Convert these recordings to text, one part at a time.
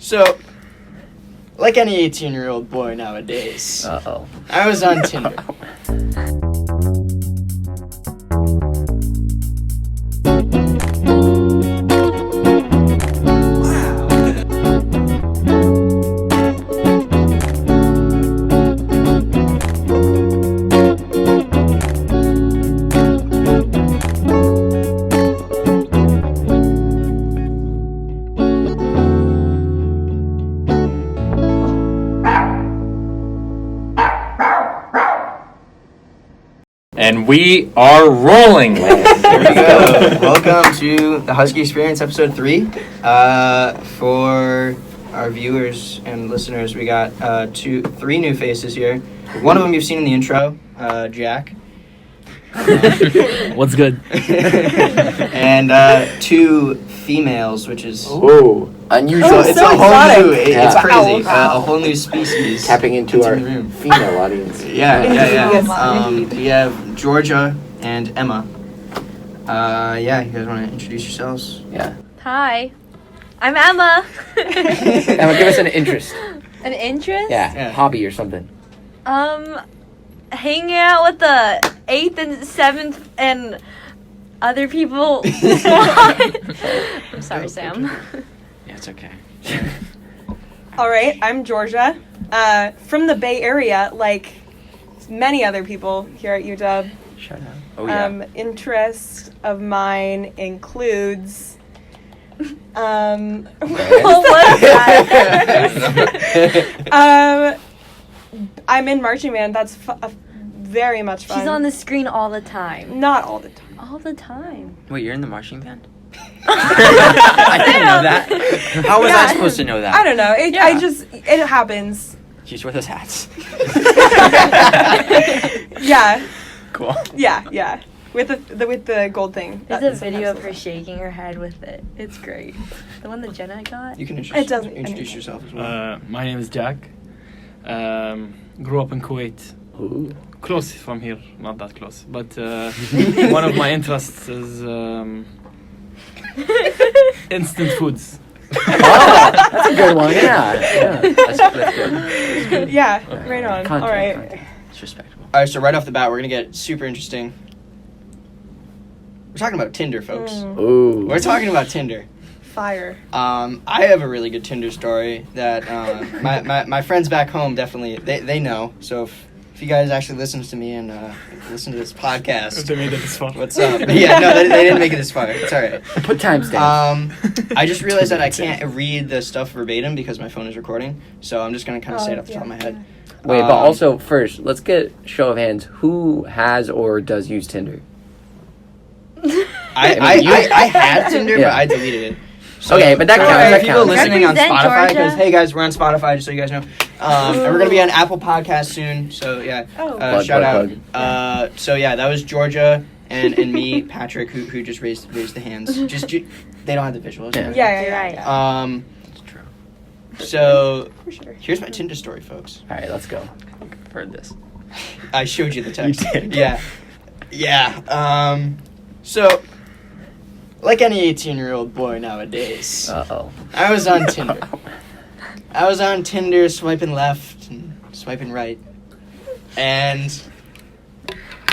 So, like any 18-year-old boy nowadays, I was on Tinder. And we are rolling. Here we go. Welcome to the Husky Experience, episode 3. For our viewers and listeners, we got 3 new faces here. One of them you've seen in the intro, Jack. What's good? And 2 females, which is unusual. So it's so a whole exotic. new. It's Yeah. crazy. Wow. A whole new species. Tapping into our the room. female audience. Yeah. We have Georgia and Emma. You guys want to introduce yourselves? Yeah. Hi, I'm Emma. Emma, give us an interest. An interest? Yeah. Hobby or something. Hanging out with the 8th and 7th and other people. I'm sorry, Sam. Yeah, it's okay. All right, I'm Georgia, from the Bay Area, like many other people here at UW. Shout out. Oh, yeah. Interest of mine includes, What was that? I'm in marching band. That's very much fun. She's on the screen all the time. Not all the time. All the time. Wait, you're in the marching band? I didn't know that. How was I supposed to know that? I don't know. It happens. She's wear those hats. Yeah. Cool. Yeah. With the gold thing. There's a video of her shaking her head with it. It's great. The one that Jenna got. You can introduce yourself as well. My name is Jack. Grew up in Kuwait. Ooh. Close from here, not that close. But one of my interests is instant foods. Oh, that's a good one. Yeah. That's good. Yeah, right on. Content, all right. content. It's respectable. All right, so right off the bat, we're gonna get super interesting. We're talking about Tinder, folks. Ooh. We're talking about Tinder. Fire. I have a really good Tinder story that my friends back home definitely they know. So if you guys actually listen to me and listen to this podcast, They made it this far. what's up? Yeah, no, they didn't make it this far. It's all right. Put timestamps. I just realized that I can't read the stuff verbatim because my phone is recording. So I'm just gonna kind of say it off the top of my head. Wait, but also first, let's get show of hands. Who has or does use Tinder? I had Tinder, Yeah. but I deleted it. So, Okay, but that counts. For That people counts. listening on Represent Spotify, because Georgia. hey guys, we're on Spotify, just so you guys know, and we're gonna be on Apple Podcasts soon. So yeah, Oh. shout Plug. out. So yeah, that was Georgia and me, Patrick, who just raised the hands. They don't have the visuals. Yeah. Yeah. Right. It's true. So For sure. here's my Tinder story, folks. All right, let's go. I've heard this. I showed you the text. You did. Yeah. So, like any 18-year-old boy nowadays, I was on Tinder. I was on Tinder swiping left and swiping right. And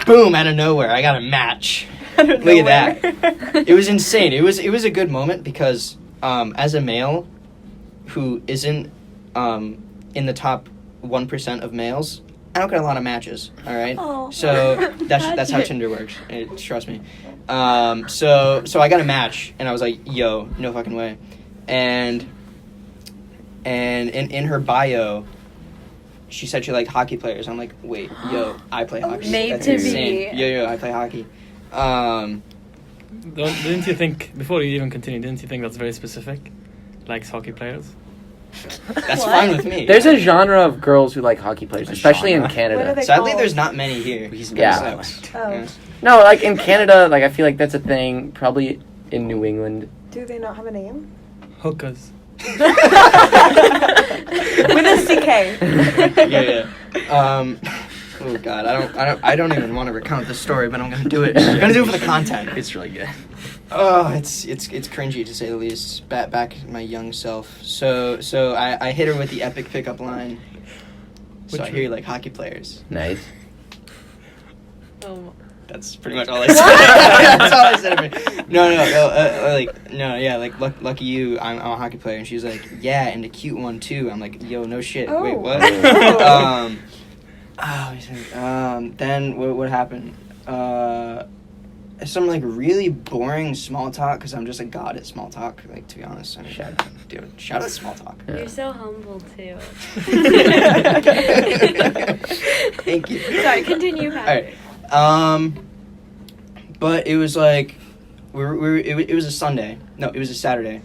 boom, out of nowhere, I got a match. Look at that. It was insane. It was a good moment because as a male who isn't in the top 1% of males, I don't get a lot of matches, all right? Oh. So that's how Tinder works. Trust me. So I got a match, and I was like, yo, no fucking way. And in her bio, she said she liked hockey players. I'm like, wait, yo, I play hockey. Made That's to insane. be. Yo, I play hockey. Didn't you think, before you even continue, didn't you think that's very specific? Likes hockey players? That's fine with me. There's a genre of girls who like hockey players, especially in What are Canada. they Sadly, called? there's not many here. Yeah. Oh. No, like in Canada, like I feel like that's a thing. Probably in New England. Do they not have a name? Hookers. With a CK. Yeah. Oh God, I don't even want to recount the story, but I'm gonna do it. I'm gonna do it for the content. It's really good. Oh, it's cringy to say the least. Back my young self. So I hit her with the epic pickup line. So I hear you like hockey players. Nice. Oh. That's pretty much all I said. That's all I said. Lucky you, I'm a hockey player. And she's like, yeah, and a cute one too. I'm like, yo, no shit. Oh. Wait, what? Then what happened? Some like really boring small talk because I'm just a god at small talk. Like, to be honest, I mean, shout out small talk. Yeah. You're so humble too. Thank you. Sorry, continue. All right. But it was like it was a Sunday. No, it was a Saturday.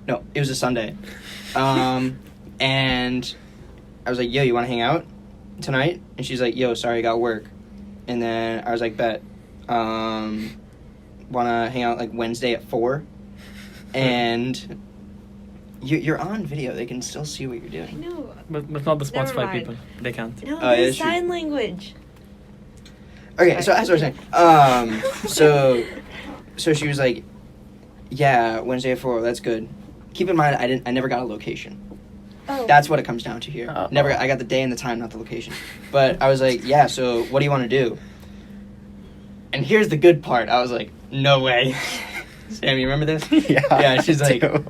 No, it was a Sunday. And I was like, yo, you want to hang out tonight? And she's like, yo, sorry, I got work. And then I was like, bet. Want to hang out like Wednesday at 4? And you're on video. They can still see what you're I doing. know. But not the Never Spotify mind. people. They can't. No, Oh, yeah, there's true. sign language. Okay, so as I was saying, so she was like, yeah, Wednesday at 4, that's good. Keep in mind, I never got a location. Oh. That's what it comes down to here. Uh-oh. I got the day and the time, not the location. But I was like, yeah, so what do you want to do? And here's the good part. I was like, no way. Sam, you remember this? Yeah. Yeah, she's I like, do.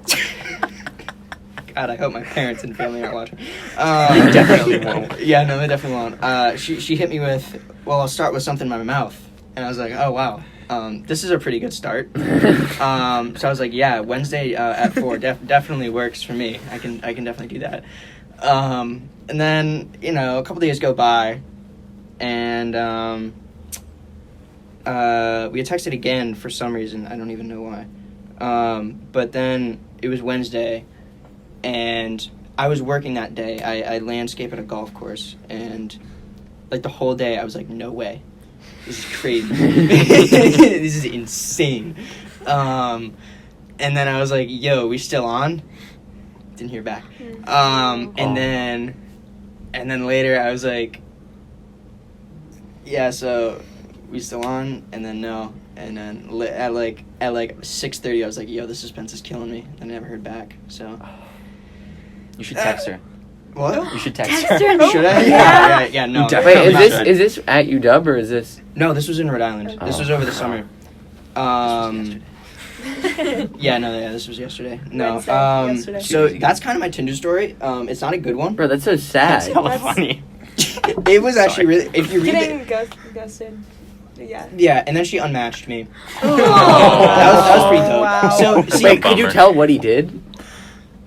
God, I hope my parents and family aren't watching. They definitely won't. Yeah, no, they definitely won't. She hit me with, well, I'll start with something in my mouth. And I was like, oh, wow. This is a pretty good start. So I was like, yeah, Wednesday at 4 definitely works for me. I can definitely do that. And then, a couple days go by, and we had texted again for some reason. I don't even know why. But then it was Wednesday, and I was working that day. I landscape at a golf course, and like the whole day I was like, no way. This is crazy. This is insane. And then I was like, yo, we still on? Didn't hear back. And then later I was like, yeah, so we still on? And then no. And then at like 6:30 I was like, yo, the suspense is killing me. I never heard back. So You should text her. what? You should text Text her. her. Should I? Yeah, no. You definitely Wait, should. is this at UW or is this? No, this was in Rhode Island. This was over the summer. This was yesterday. No. Wednesday, yesterday. So that's kind of my Tinder story. It's not a good one. Bro, that's so That's sad. hella That's- funny. It was actually really. If you read Getting it, ghosted. Yeah. yeah, and then she unmatched me. Oh. That was pretty dope. Wow. So see, Wait, could you Bummer. tell what he did?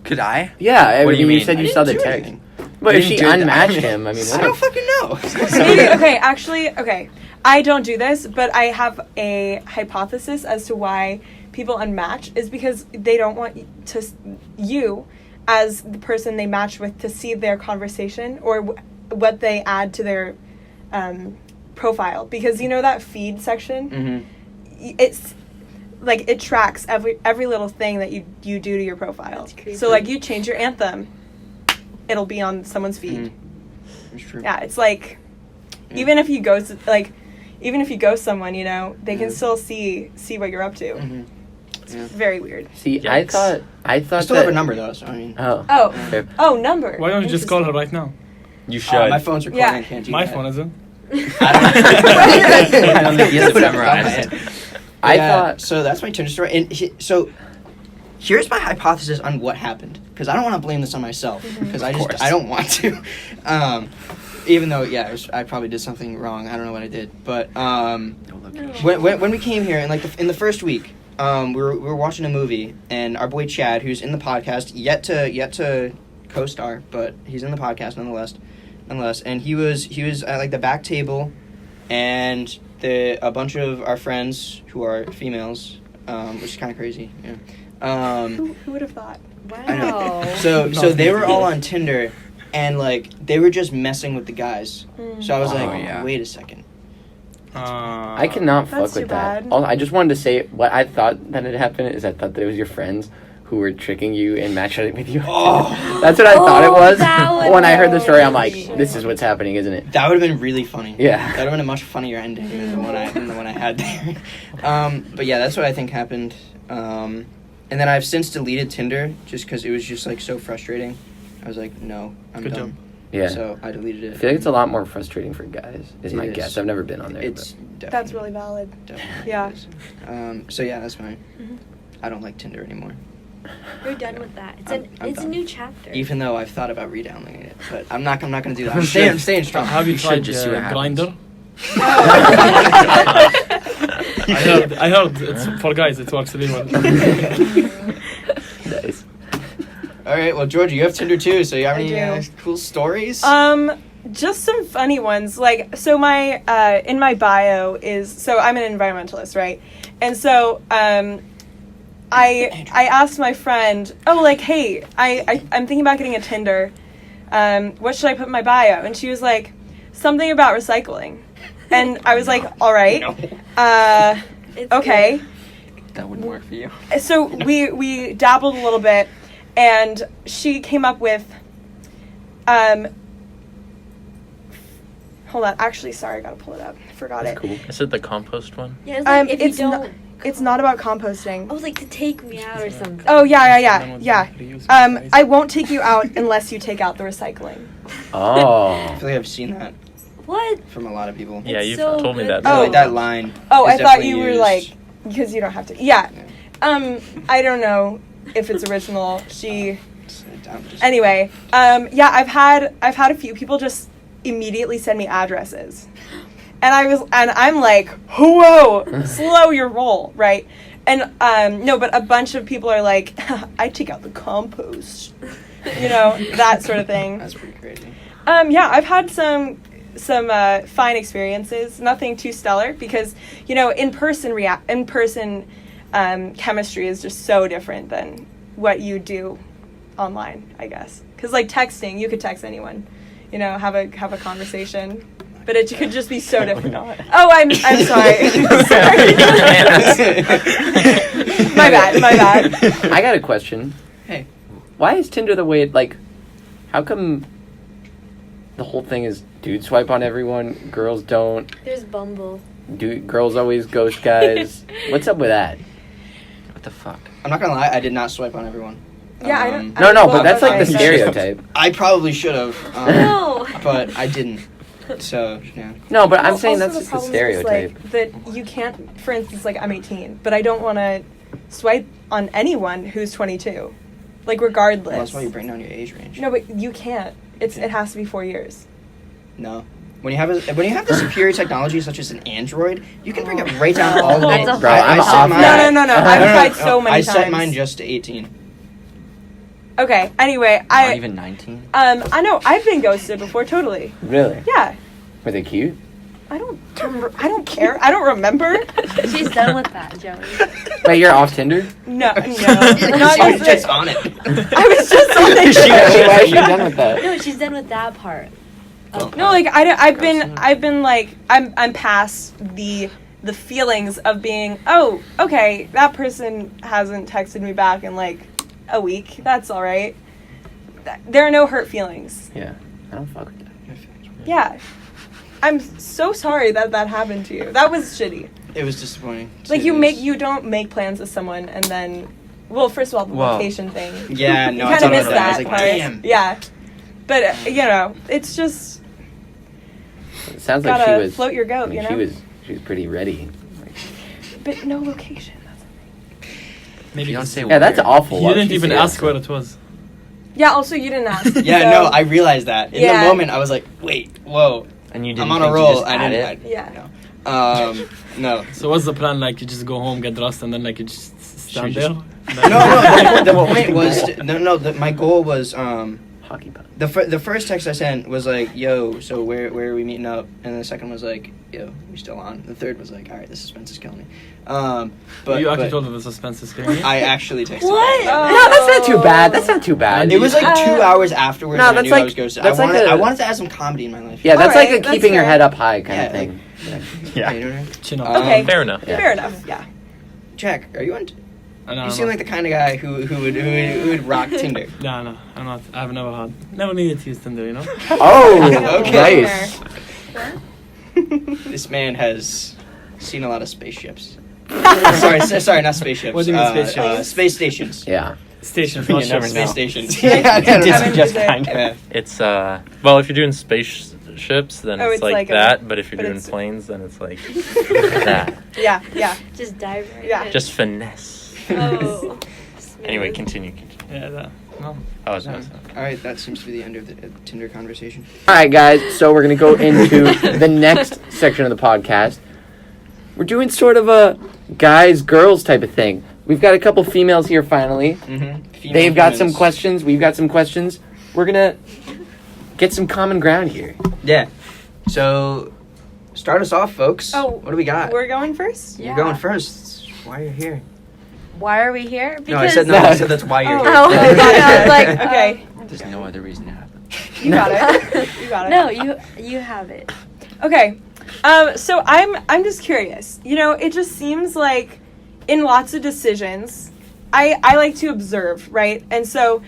Could I? Yeah, I What do mean, you you mean? said I you didn't saw the do text. anything. But You if she didn't do that. unmatched him, I mean, I don't fucking know. Maybe, okay, actually, okay. I don't do this, but I have a hypothesis as to why people unmatch is because they don't want you as the person they match with to see their conversation or what they add to their profile. Because you know that feed section? Mm-hmm. It's like it tracks every little thing that you do to your profile. That's creepy. So like you change your anthem, it'll be on someone's feed. Mm-hmm. It's true. Yeah, it's like even if you ghost someone, they can still see what you're up to. Mm-hmm. It's very weird. See, Yikes. I thought I still that. have a number though, so I mean. Oh. Oh, Okay. number. Why don't you just call her right now? You should. My phone's recording. Yeah. I can't do My that. phone isn't. I don't think he has it memorized. I Yeah, thought. so. That's my Tinder story, and so here's my hypothesis on what happened because I don't want to blame this on myself because Of course. I don't want to, even though I probably did something wrong. I don't know what I did, but when we came here and like in the first week, we were watching a movie and our boy Chad, who's in the podcast, yet to co-star, but he's in the podcast nonetheless, and he was at like the back table, and a bunch of our friends who are females, which is kind of crazy. Yeah. Who would have thought? I know. Wow. So Not they were me. all on Tinder, and like they were just messing with the guys. So I was Oh, like, yeah. wait a second. I cannot That's fuck with too that. bad. I just wanted to say what I thought that had happened is I thought that it was your friends who were tricking you and matching with you. Oh. That's what I thought it was. that would When I heard the story, I'm like, be- this is what's happening, isn't it? That would have been really funny. Yeah. That would have been a much funnier ending than the one I had there. But yeah, that's what I think happened. And then I've since deleted Tinder just because it was just like so frustrating. I was like, no, I'm Good done. job. Yeah. So I deleted it. I feel like it's a lot more frustrating for guys, is my It is. guess. I've never been on there. It's That's definitely- really valid. definitely Yeah. is. So yeah, that's mine. I don't like Tinder anymore. You're done with that. It's I'm it's a done. new chapter. Even though I've thought about re-downloading it, but I'm not gonna do that. I'm staying strong. Have you You should tried just see what happens. Grindr? I heard it's for guys. It works really well. Nice. All right, well, Georgia, you have Tinder too, so you have I any do. cool stories? Just some funny ones. Like, so my in my bio is, so I'm an environmentalist, right? And so I asked my friend, oh, like, hey, I'm thinking about getting a Tinder. What should I put in my bio? And she was like, something about recycling. And I was like, all right. It's Okay. That wouldn't work for you. So we dabbled a little bit, and she came up with hold on, actually, sorry, I gotta pull it up. Forgot it. Cool. Is it the compost one? Yeah, it's like if it's you not don't. it's not about composting. Oh, like to take me out or something. Oh yeah. I won't take you out unless you take out the recycling. Oh. I feel like I've seen that What? from a lot of people. Yeah, It's you've so told me good. that. I feel Oh. like that line. Oh, is I thought definitely you were used. like, because you don't have to. Yeah. I don't know if it's original. Anyway, yeah, I've had a few people just immediately send me addresses. And I'm like, whoa, slow your roll, right? And no, but a bunch of people are like, I take out the compost, that sort of thing. That's pretty crazy. Yeah, I've had some fine experiences. Nothing too stellar because in person chemistry is just so different than what you do online, I guess. Because like texting, you could text anyone, have a conversation. But it could just be so different. Oh, I'm sorry. My bad. I got a question. Hey. Why is Tinder the way how come the whole thing is dudes swipe on everyone, girls don't? There's Bumble. Girls always ghost guys. What's up with that? What the fuck? I'm not gonna lie, I did not swipe on everyone. Yeah, I don't. No, well, but that's like the okay. stereotype. I probably should have, No. but I didn't. So yeah. No, but I'm Well, saying also that's just the problem is, stereotype. that you can't, for instance, like I'm 18, but I don't want to swipe on anyone who's 22, like regardless. Well, that's why you bring down your age range. No, but you can't. It has to be 4 years. No. When you have the superior technology such as an Android, you can bring it right down all the way. That's a Bro, I'm set off mine- that. No. I've tried so many I times. set mine just to 18. Okay. Anyway, Not even 19? I know I've been ghosted before. Totally. Really? Yeah. Were they cute? I don't care. I don't remember. She's done with that, Joey. Wait, you're off Tinder? No. Not She was just on it. I was just on it. Why are you done with that? No, she's done with that part. No, like I've been like I'm past the feelings of being, oh, okay, that person hasn't texted me back in like a week. That's all right. There are no hurt feelings. Yeah, I don't fuck with that. Yeah. I'm so sorry that happened to you. That was shitty. It was disappointing. Like you don't make plans with someone and then, well, first of all, the Whoa. location thing. Yeah, You no, I kind of thought missed about that. I was that like, part. damn. Yeah. But it's just It sounds like she gotta was. float your I goat, mean, she was pretty ready. but no location. Maybe You don't say Yeah, that's where. awful. You Why would didn't she even say ask that? where it was. Yeah. Also, you didn't ask. Yeah, so- no, I realized that. In Yeah. the moment, I was like, wait, whoa. And you didn't I'm on a think to roll. just I add didn't. it? Yeah. No. So what's the plan? Like you just go home, get dressed, and then like you just stand Should we there? No, the point was, my goal was, Hockey puck. the first text I sent was like, yo, so where are we meeting up? And the second was like, yo, we still on? The third was like, all right, the suspense is killing me. But you actually but told her the suspense is killing you? I actually texted What? her. No, that's not too bad. That's not too bad. It was like 2 hours afterwards No, when I that's knew I like- was ghosted. that's like I a- wanted to add some comedy in my life. Yeah, that's Alright, like a that's keeping your fair. head up high kind Yeah, of thing. Yeah, you know what I mean? Chin up. Okay. Fair enough. Yeah. Fair enough. Yeah. Jack, are you on No, You seem like the kind of guy who would rock Tinder. No, I'm not. I've never needed to use Tinder, you know? Oh, Okay. nice. This man has seen a lot of spaceships. sorry, not spaceships. What do you mean spaceships? Space stations. Yeah. Stations, You not never ships. know. Space stations. Yeah, I don't know. just kind of. Yeah. It's well, if you're doing spaceships, then Oh, it's it's like like that. But if you're but doing it's- planes, then it's like that. Yeah. Just dive right Yeah. in. Just finesse. Oh. Anyway, continue. Yeah, no. I was nice. All right, that seems to be the end of the Tinder conversation. All right, guys. So we're gonna go into the next section of the podcast. We're doing sort of a guys, girls type of thing. We've got a couple females here finally. Mm-hmm. They've got some questions. We've got some questions. We're gonna get some common ground here. Yeah. So, start us off, folks. Oh, what do we got? We're going first? You're going first. Why are you here? Why are we here? Because No, I said no. I said that's why you're here. Oh, I was like, Okay. There's no other reason to have them. You got it. You got it. No, you have it. Okay. So I'm just curious. You know, it just seems like in lots of decisions, I like to observe, right? And so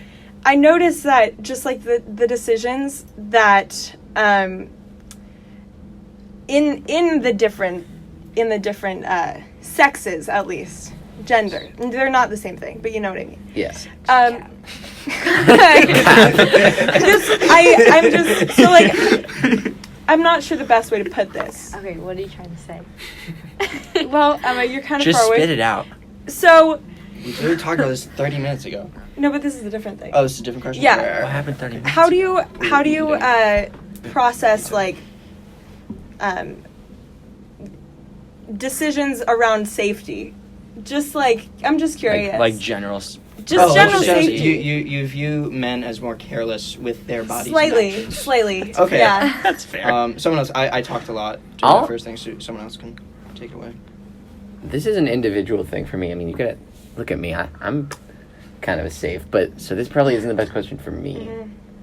I noticed that just like the decisions that in the different sexes, at least gender, they're not the same thing, but you know what I mean. Yes. I'm just so like I'm not sure the best way to put this. Okay, what are you trying to say? Well, Emma, you're kind of Just far away. spit it out. So We literally talked about this 30 minutes ago. no, but this is a different thing. Oh, this is a different question? Yeah. What happened 30 minutes How do ago? you process like decisions around safety? Just like I'm just curious. Like general... just general so safety. You view men as more careless with their bodies. and Slightly. actions. Okay. Yeah. That's fair. Someone else. I talked a lot during I'll- the first thing, so someone else can take it away. This is an individual thing for me. I mean, you gotta look at me. I'm kind of a safe, but so this probably isn't the best question for me.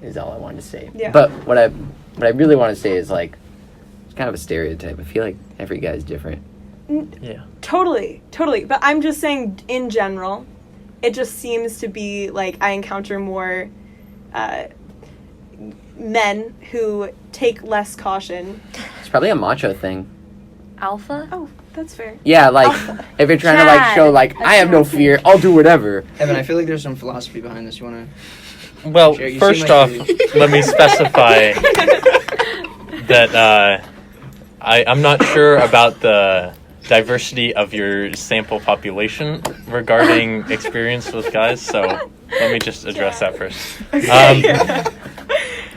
Is all I wanted to say. Yeah. But what I really want to say is like it's kind of a stereotype. I feel like every guy's different. Yeah. Totally. But I'm just saying, in general, it just seems to be like I encounter more men who take less caution. It's probably a macho thing. Alpha? Oh, that's fair. Yeah, like if you're trying to like Chad. show like I have no fear, I'll do whatever. Evan, I feel like there's some philosophy behind this. You wanna? Well, Sure, you first seem off, like let me specify that I'm not sure about the diversity of your sample population regarding experience with guys, so let me just address that first.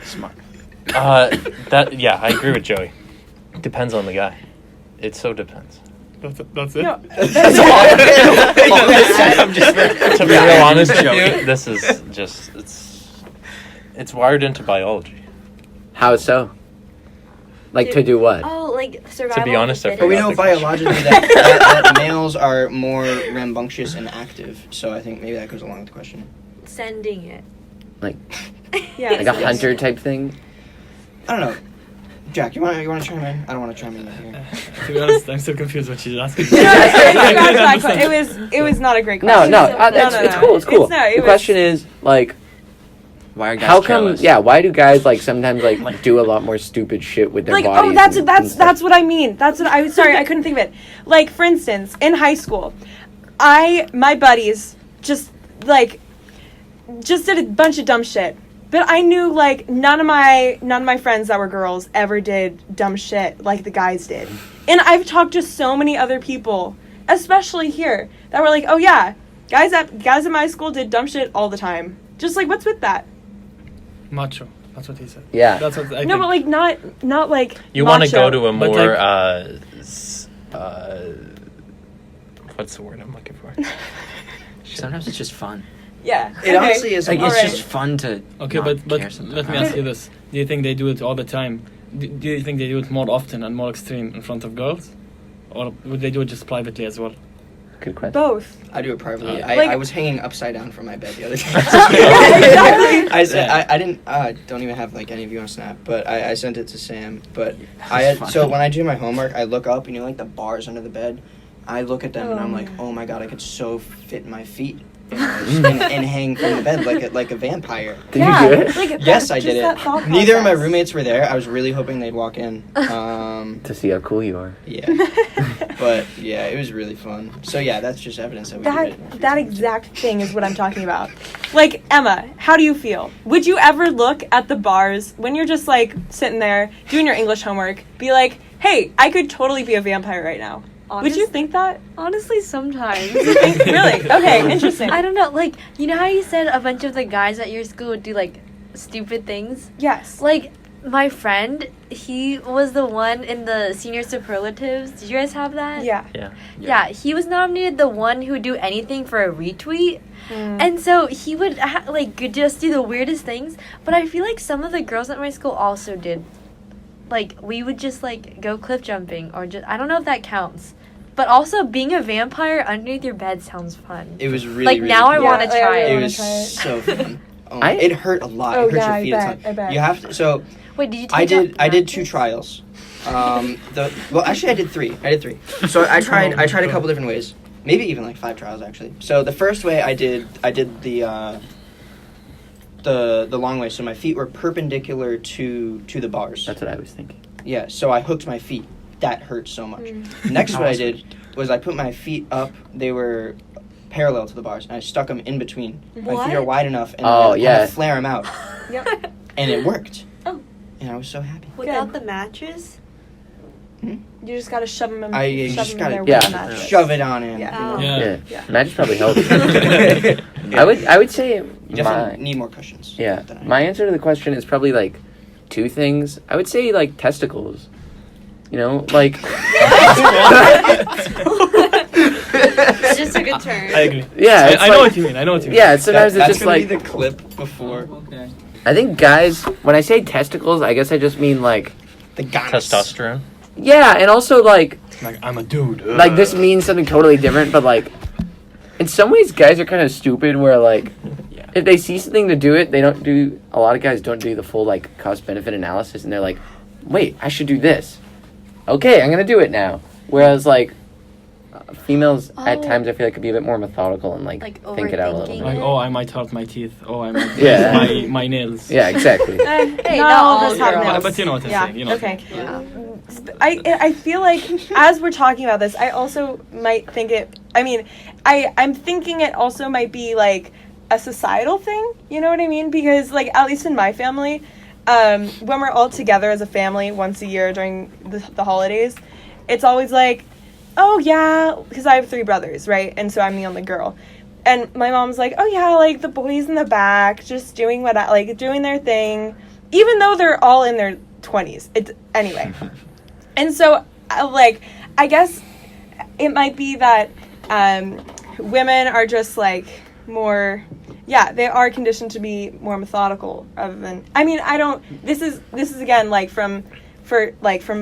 Smart. I agree with Joey. Depends on the guy. It so depends. That's it? No, I'm just... To be real honest with you, this is just it's wired into biology. How so? Like to do what? Oh, like survival. To be honest, I of the But we forgot know the question. biologically that males are more rambunctious and active, so I think maybe that goes along with the question. fittest. Sending it. Like yeah. like a hunter type thing? I don't know. Jack, you want to chime in? I don't want to chime in here. To be honest, I'm still confused what she's asking. It was not a great No, question. no, No, it's cool. It's cool. No, it The was- question is like Why are guys how come? careless? Yeah, why do guys like sometimes like do a lot more stupid shit with their Like, bodies? oh, that's and that's stuff? that's what I mean. That's what I was sorry, I couldn't think of it. Like, for instance, in high school, my buddies just did a bunch of dumb shit. But I knew like none of my friends that were girls ever did dumb shit like the guys did. And I've talked to so many other people, especially here, that were like, "Oh yeah, guys at my school did dumb shit all the time." Just like, what's with that? Macho. That's what he said. Yeah. That's what I No, think. but like not like You want to macho. go to a But, more like- what's the word I'm looking for? Sometimes it's just fun. Yeah. It honestly is Like, like it's Alright. just fun to Okay, not but care sometimes. let me ask you this: do you think they do it all the time? Do you think they do it more often and more extreme in front of girls, or would they do it just privately as well? Good question. Both. I do it privately. Like- I was hanging upside down from my bed the other day. Yeah, exactly. I said Yeah. I didn't don't even have like any of you on Snap, but I sent it to Sam. But That's so funny. when I do my homework, I look up and you know like the bars under the bed. I look at them and I'm like, oh my god, I could so fit my feet and hang from the bed like a vampire. Did you do it? Like, Yes, I did that it. thought Neither of my process. roommates were there. I was really hoping they'd walk in. To see how cool you are. Yeah. But yeah, it was really fun. So yeah, that's just evidence that we did it. That exact thing is what I'm talking about. Like, Emma, how do you feel? Would you ever look at the bars when you're just like sitting there doing your English homework, be like, hey, I could totally be a vampire right now? Would you think that? Honestly, sometimes. You think, really? Okay, interesting. I don't know. Like, you know how you said a bunch of the guys at your school would do like stupid things? Yes. Like, my friend, he was the one in the senior superlatives. Did you guys have that? Yeah. Yeah, he was nominated the one who would do anything for a retweet. And so he would just do the weirdest things. But I feel like some of the girls at my school also did. Like, we would just like go cliff jumping or just, I don't know if that counts. But also being a vampire underneath your bed sounds fun. It was really, like, really now I cool. want to try It it. was so fun. I- It hurt a lot. Oh, It hurt yeah, your feet I a ton. bet, I bet. You have to. So Wait, did you take I did. up I did 2 matches? trials. Actually, I did 3. So I tried a couple different ways. Maybe even like 5 trials actually. So the first way I did the long way. So my feet were perpendicular to the bars. That's what I was thinking. Yeah. So I hooked my feet. That hurt so much. Next what I did was I put my feet up. They were parallel to the bars, and I stuck them in between. My feet are wide enough, and I had to flare them out. Yep. And it worked. Oh. And I was so happy. Without the mattress? You just gotta shove them in, You shove just 'em in gotta there yeah. with the mattress. shove it on in. Yeah. Yeah. Mattress probably helps. I would say You definitely need more cushions. yeah. than I My answer to the question is probably like 2 things. I would say like testicles. You know, like It's just a good turn. I agree. yeah. It's I know like- what you mean. I know what you mean. Yeah, sometimes That's it's just gonna like be the clip before I think guys. When I say testicles, I guess I just mean like the gonus. Testosterone. yeah, and also like I'm a dude. like this means something totally different, but like in some ways guys are kind of stupid where like if they see something to do it, they don't do a lot of guys don't do the full like cost benefit analysis and they're like, wait, I should do this. Okay, I'm gonna do it now. Whereas like females at times I feel like could be a bit more methodical and like think it out a little overthinking bit. Like, oh, I might hurt my teeth. Oh, I might Yeah. my nails. Yeah, exactly. Hey, no, not all that's not girls. nails. But you know what I'm saying. You know. Okay. Yeah. I feel like as we're talking about this, I also might think it. I mean, I'm thinking it also might be like a societal thing. You know what I mean? Because like at least in my family, when we're all together as a family once a year during the holidays, it's always like, oh yeah, because I have 3 brothers, right? And so I'm the only girl. And my mom's like, oh yeah, like the boys in the back just doing doing their thing, even though they're all in their 20s. It's anyway. And so I guess it might be that women are just like more, yeah, they are conditioned to be more methodical rather than, I mean, I don't, this is again like from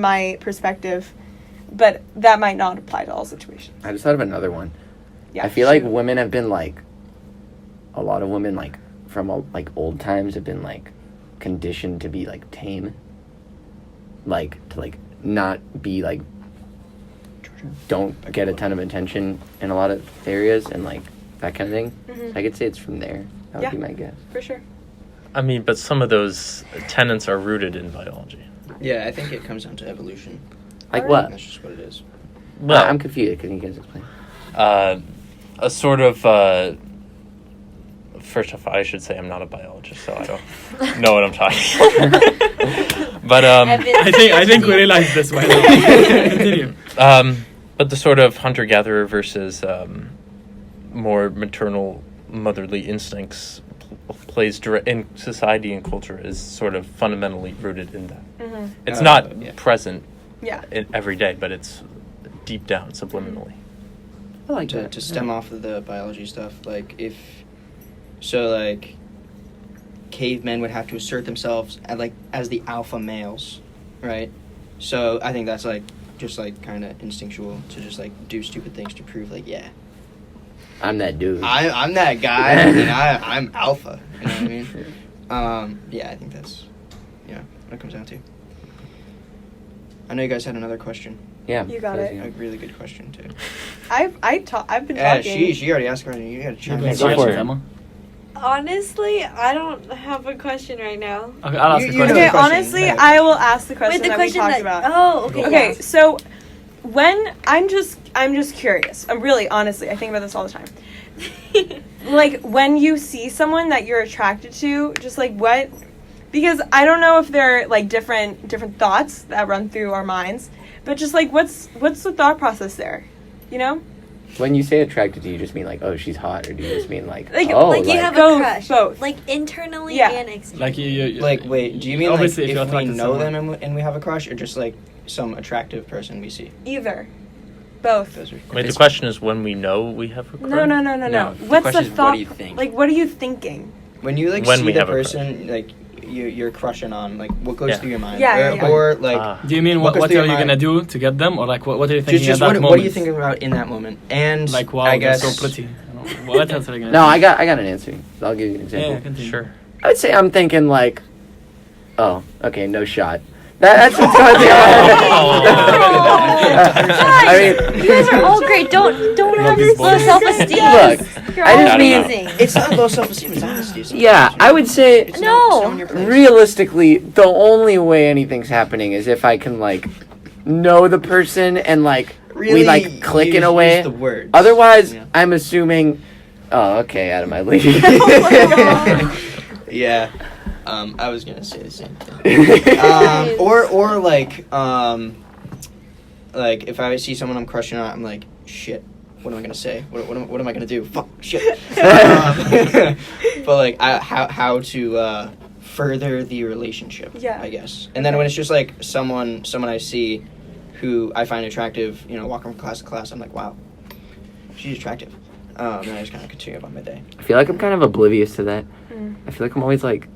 my perspective, but that might not apply to all situations. I just thought of another one. Yeah, I feel like women have been like a lot of women like from like old times have been like conditioned to be like tame, like to like not be like don't get a ton of attention in a lot of areas and like that kind of thing. Mhm. I could say it's from there. That would be my guess. For sure. I mean, but some of those tenets are rooted in biology. Yeah, I think it comes down to evolution. Like Alright. what? That's just what it is. Well, I'm confused. Can you guys explain? a sort of first off, I should say I'm not a biologist, so I don't know what I'm talking about. But I think we realize this by now. Continue. but the sort of hunter-gatherer versus more maternal, motherly instincts plays in society and culture is sort of fundamentally rooted in that. Mm-hmm. It's not yeah. present Yeah. every day, but it's deep down, subliminally. I like To stem off of the biology stuff, like cavemen would have to assert themselves as the alpha males, right? So I think that's like just like kind of instinctual to just like do stupid things to prove like, yeah, I'm that dude. I'm that guy and I'm alpha. You know what I mean? Yeah, I think that's what it comes down to. I know you guys had another question. Yeah. You got it. A really good question too. I've been Yeah, talking. she already asked her. You gotta chime in. Go for it. Emma. Honestly, I don't have a question right now. Okay, I'll ask You the know question. Okay, the question. honestly, Yeah. I will ask the question Wait, the that question we talked that. about. Oh, okay. Okay, yeah. so when I'm just curious. I'm really honestly, I think about this all the time. Like when you see someone that you're attracted to, just like what? Because I don't know if there are like different thoughts that run through our minds, but just like what's the thought process there? You know? When you say attracted, do you just mean like, oh, she's hot, or do you just mean like, Like- oh, like you have a Both, crush, both. like internally Yeah. and externally. Like you Like, wait, do you mean like obviously, if you're if we attracted to know someone. them and we have a crush, or just like some attractive person we see? Either. Both. Those are. Wait, the question is when we know we have a crush? No. No, the What's the question is, thought? what do you think? Like, what are you thinking? When you like When see we the have a crush. person like you're crushing on, like what goes Yeah. through your mind? Yeah, or, yeah. or like Ah. Do you mean What what goes are through you your gonna mind? do to get them, or like what are you thinking just at that moment? what are you thinking about in that moment? And Like wow, I they're guess so pretty. What else are you gonna? no, I got an answer. I'll give you an example. Yeah, continue. Sure. I would say I'm thinking like, oh, okay, no shot. That's what's going through I mean, you guys are all great. Don't have these low boys. self-esteem. Look, You're I all just mean- amazing. it's not low self-esteem. It's honesty. It's yeah, I would say It's No. it's knowing your place. realistically, the only way anything's happening is if I can like know the person and like Really we like click in a use way. the words. Otherwise, Yeah. I'm assuming. Oh, okay, out of my league. Yeah. I was gonna say the same thing. Or like if I see someone I'm crushing on, I'm like, shit. What am I gonna say? What am I gonna do? Fuck, shit. But like, how to further the relationship? Yeah. I guess. And then when it's just like someone I see who I find attractive, walking from class to class, I'm like, wow, she's attractive. And I just kind of continue about my day. I feel like I'm kind of oblivious to that. Mm. I feel like I'm always like,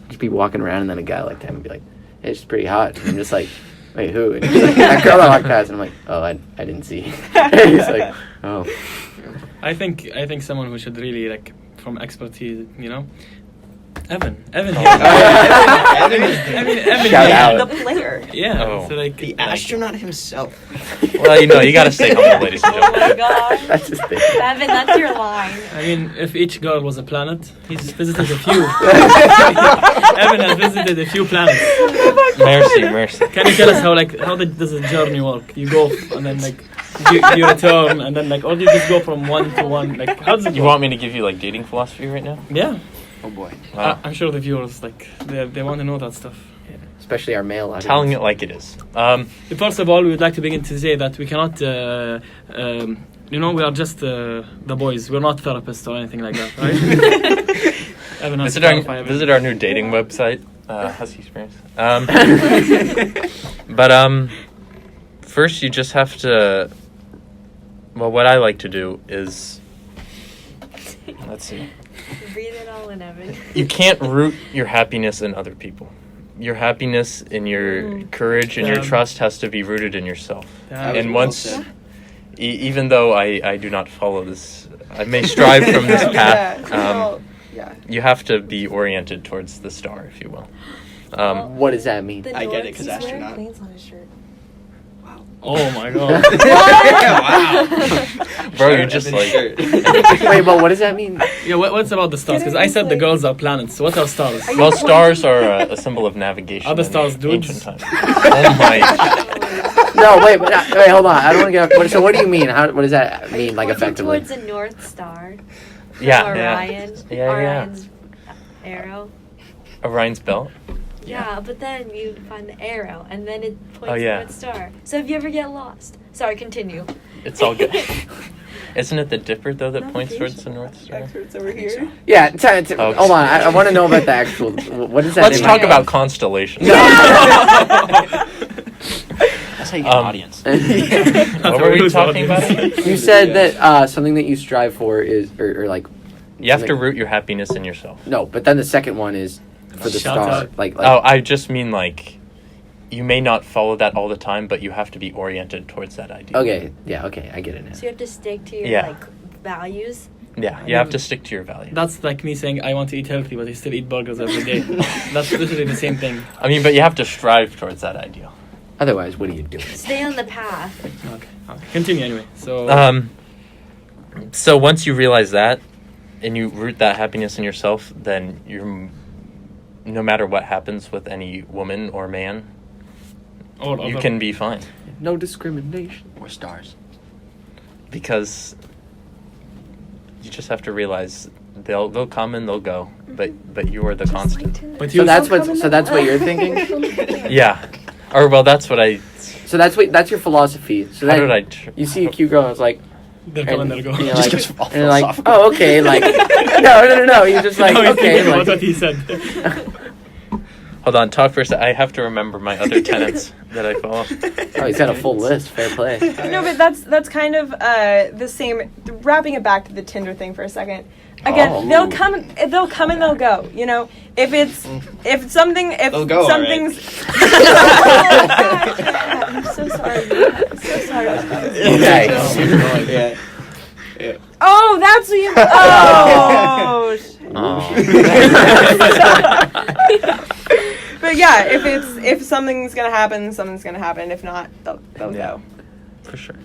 just be walking around and then a guy like that would be like, hey, she's pretty hot. And I'm just like, wait, who? And he's like, that girl that walked past. And I'm like, oh, I didn't see. He's like, oh. I think someone who should really like from expertise, Evan. Evan Shout out. The player. Yeah. Oh. So like the astronaut himself. Well, you gotta stay humble, ladies and Oh gentlemen. my gosh. That's just thing. Evan, that's your line. I mean, if each girl was a planet, he's visited a few. Evan has visited a few planets. Mercy. Can you tell us how does the journey work? You go and then like you return and then like, or do you just go from one to one? Like, how does it You work? want me to give you like dating philosophy right now? Yeah. Oh boy. Wow. I'm sure the viewers like they want to know that stuff. Especially our male audience. Telling it like it is. First of all, we would like to begin to say that we cannot, we are just the boys. We're not therapists or anything like that, right? Evan has to clarify everything. Visit our new dating website, Husky Experience. But first you just have to. Well, what I like to do is, let's see. Breathe it all in, Evan. You can't root your happiness in other people. Your happiness and your courage and your Damn. trust has to be rooted in yourself. Damn. And Well once, said. even though I do not follow this, I may strive from this path. Yeah. You have to be oriented towards the star, if you will. What does that mean? The I get it, North 'cause is where astronaut. planes on his shirt. Oh my god. Bro, you're just like. Wait, but what does that mean? Yeah, what's about the stars? Because I said the girls are planets. So what are stars? Well, stars are a symbol of navigation. Are the in stars dudes? ancient times. Oh my. No, wait, hold on. I don't want to get. So, what do you mean? What does that mean, like, Pointing effectively? towards the North Star. Yeah, Orion. Yeah. Orion's arrow. Orion's belt. Yeah, but then you find the arrow, and then it points Oh, yeah. to North Star. So if you ever get lost, sorry, continue. It's all good. Isn't it the Dipper though that points towards the North Star? Experts over here. Yeah, Oh, hold on. I want to know about the actual. What does that Let's mean? talk about constellations. That's how you get an audience. What were we talking about? You said that something that you strive for is, or like, You have to root your happiness in yourself. no, but then the second one is for the Shout star. out. Like Oh, I just mean like, you may not follow that all the time, but you have to be oriented towards that idea. okay, yeah, okay, I get it now. So you have to stick to your Yeah. values. Yeah, you have to stick to your values. That's like me saying I want to eat healthy, but I still eat burgers every day. That's literally the same thing. I mean, but you have to strive towards that ideal. Otherwise, what are you doing? Stay on the path. Okay. Continue anyway. So. So once you realize that, and you root that happiness in yourself, then you're, no matter what happens with any woman or man, you can be fine. No discrimination. Or stars. Because you just have to realize they'll come and they'll go, but you are the constant. But So that's what you're thinking. Yeah, or well, that's what I. So that's your philosophy. So How then did you see a cute girl, and it's like. They'll come and they'll go. And you're Just like, goes all and you're like, philosophical. oh, okay, like, no. You're just like, No, he's okay, thinking like, about what he said. Hold on, talk first. I have to remember my other tenets that I follow. oh, he's got a full list. Fair play. No, but that's kind of the same. Wrapping it back to the Tinder thing for a second. Again, Oh. they'll come and they'll go. You know, if They'll go, something's. I'm so sorry. I'm so sorry. Okay. Yeah. Oh, that's what you. Oh. But yeah, if something's gonna happen, something's gonna happen. If not, they'll go. For sure.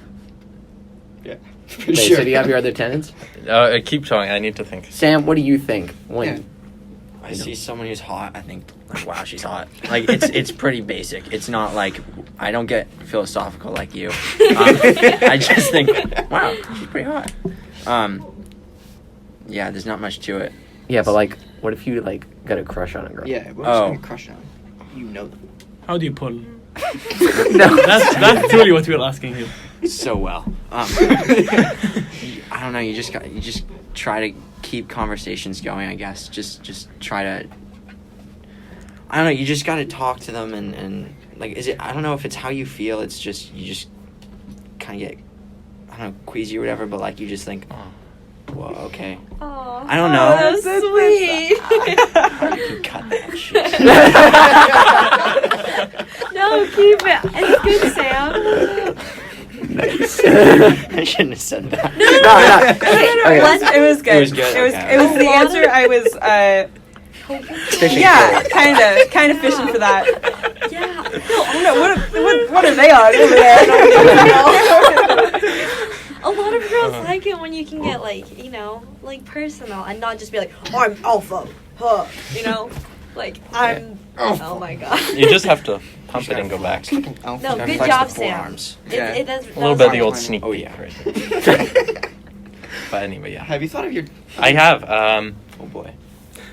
Yeah. For Okay, sure. so do you have your other tenants? Keep talking. I need to think. Sam, what do you think? When I see someone who's hot, I think, like, wow, she's hot. Like, it's pretty basic. It's not like, I don't get philosophical like you. I just think, wow, she's pretty hot. Yeah, there's not much to it. Yeah, but like, what if you like got a crush on a girl? Yeah, what's Oh. your crush on? You know them. How do you pull? No. That's truly what we're asking here. So well. I don't know, you just try to keep conversations going, I guess. Just try to, I don't know, you just gotta talk to them and like, I don't know if it's how you feel, it's just, you just kind of get, I don't know, queasy or whatever, but like, you just think, oh, well, okay. Aw. I don't know. That's sweet. You can cut that shit. No, keep it. It's good, Sam. Nice. I shouldn't have said that. No. Okay. It was good. It was good, It was okay. it was the answer. I was Fishing yeah, kind of fishing for that. Yeah. No, what are they on over there? I don't know. A lot of girls like it when you can get like, like personal and not just be like, I'm alpha, huh? Like I'm. Oh my god. You just have to pump it and go back. No, good job, Sam. Yeah. It does. A little bit of the old fine. sneak Oh, peek yeah. right there. But anyway, yeah. Have you thought of your? I have. Oh boy.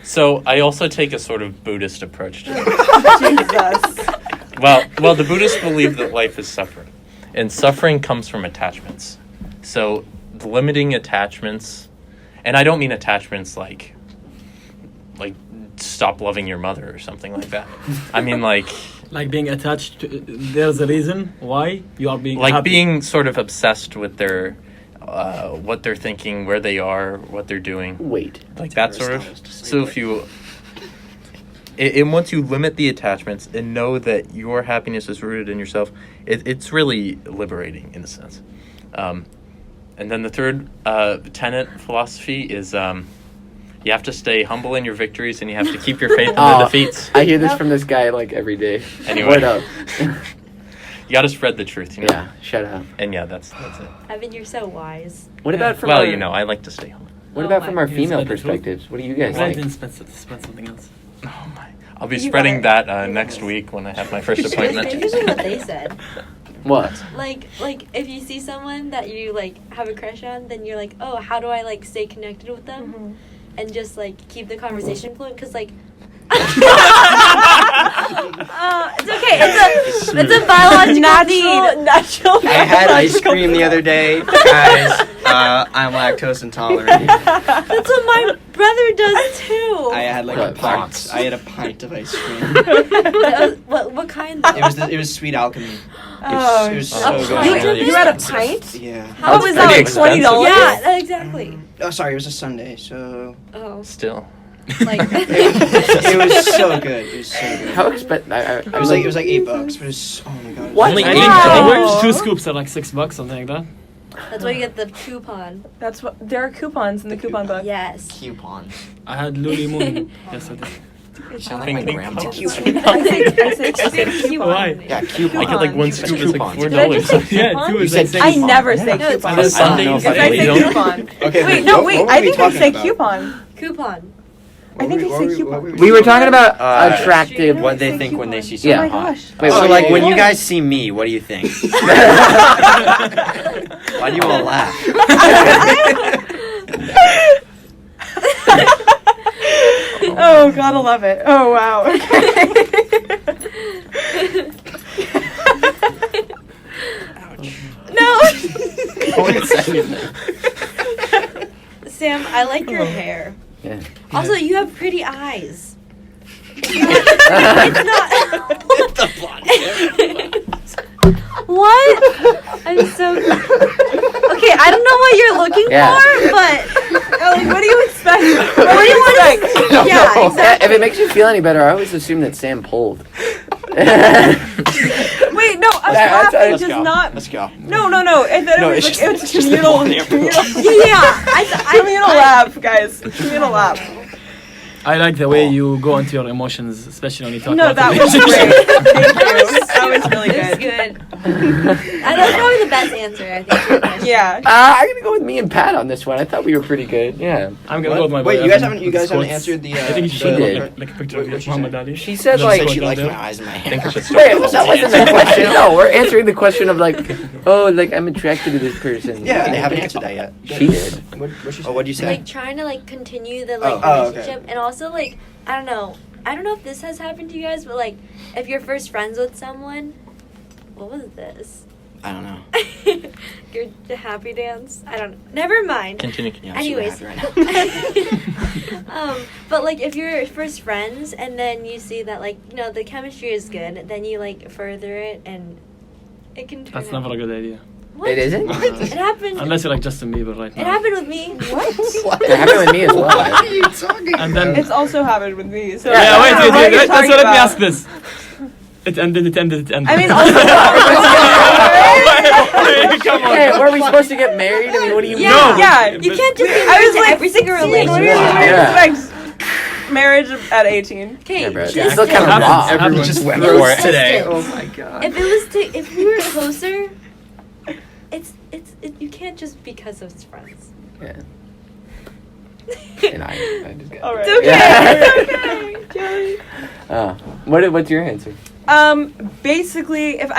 So I also take a sort of Buddhist approach to it. Jesus. Well, the Buddhists believe that life is suffering, and suffering comes from attachments. So the limiting attachments, and I don't mean attachments like stop loving your mother or something like that. I mean like Like being attached to, there's a reason why you are being like happy. being sort of obsessed with their what they're thinking, where they are, what they're doing. Wait. Like that sort of. So if you and once you limit the attachments and know that your happiness is rooted in yourself, it's really liberating in a sense. And then the third tenet philosophy is you have to stay humble in your victories and you have to keep your faith in the defeats. I hear this from this guy like every day. Anyway. What up? You got to spread the truth, you know. Yeah, shut up. And yeah, that's it. Evan, you're so wise. What about from Well, our, I like to stay humble. What Oh about my from our goodness. female Is that the truth? perspectives? What do you guys Why like? didn't spend something else? Oh my! I'll be You spreading better. that next week when I have my first That's appointment. usually what they said. What? Like if you see someone that you like have a crush on, then you're like, oh, how do I like stay connected with them, and just like keep the conversation flowing? Because like, it's okay. It's a biological need. Natural. I had ice cream the other day, guys. I'm lactose intolerant. That's what my brother does too. I had like What, a pint. box? I had a pint of ice cream. What kind? It was sweet alchemy. Oh, It was so a good. pint? You had a pint? Yeah. How What was that? pretty Like $20? expensive. Yeah, exactly. Oh, sorry. It was a Sunday, so Oh, Still. like it was so good. It was so good. How expensive? It was like $8, but it was oh my god. What? Only $8? Wow. 2 scoops are like $6, something like that. that's why you get the coupon. That's what. There are coupons in the coupon book. Yes. Coupon. I had Luli Moon yesterday. Sound like Ping my pong. grandpa. I say coupon. Why? Yeah, coupon. I get like one scoop is like Coupons. Did I just say $4. Yeah, coupon? two You is said like I coupon. never say No, it's coupon. On Sundays, know if If I I really say don't. coupon. Okay. Wait, no, wait. what were I we think I talking say about? coupon. Coupon. I think I say coupon. We were talking about Uh, attractive. What they Say think when they coupon. see Oh someone my hot. gosh. Wait, So what- like when what- you guys see me, what do you think? Why do you all laugh? Oh, gotta love it. Oh, wow. No. Sam, I like your hair. Yeah. Also, you have pretty eyes. It's not. What? I'm so. Okay, I don't know what you're looking Yeah. for, but Like, what do you expect? what do you want to? Yeah, Yeah, exactly. if it makes you feel any better, I always assume that Sam pulled. Wait, no, a slap Let's does go. not. Let's go. No. I thought No, it it's was just- like, it was it's just communal. the one Communal, Communal laugh, guys. Communal laugh. I like the way you go into your emotions, especially when you talk No, about that was relationships. great. Thank you. That was really It was good. good. That's probably the best answer, I think. to your question. Yeah. I'm gonna go with me and Pat on this one. I thought we were pretty good. Yeah. I'm gonna go with my boy. Wait, you guys Evan haven't with answered quotes. the. I think you should she put did. like a picture of What'd she Muhammad say? Ali. She said Just like. go She down likes there. my eyes and my I think I hair. should start. Wait, that wasn't the question. No, we're answering the question of like, oh, like I'm attracted to this person. Yeah, They haven't answered that yet. She did. What'd she say? Oh, what'd you say? Like trying to like continue the like Oh, okay. relationship, and also like I don't know if this has happened to you guys, but like if you're first friends with someone, what was this? I don't know. Your happy dance? I don't know. Never mind. Continue. Yeah, I'm super Anyways, happy right now. but like if you're first friends and then you see that like the chemistry is good, then you like further it and it can turn. That's out. never a good idea. What? It isn't? It happened. Unless you're like Justin Bieber right It now. happened with me. What? It happened with me as well. What are you talking And then It's also happened with me. So yeah, wait, What are you that's talking what let me about? ask this. It ended. I mean, also. Come on. Hey, were we supposed to get married? I mean, what do you Yeah. No. Yeah. You can't just be I married was to like, every single 16, relationship. What do you Yeah. expect? Marriage at 18. Okay, Yeah, bro. just It's still kind of Happens. raw. Everyone just went It for was it today. distance. Oh my god. If we were closer, it's you can't just because of friends. Yeah. And I just got. All right. It's okay. Yeah. It's okay. Oh. What's your answer? Basically, if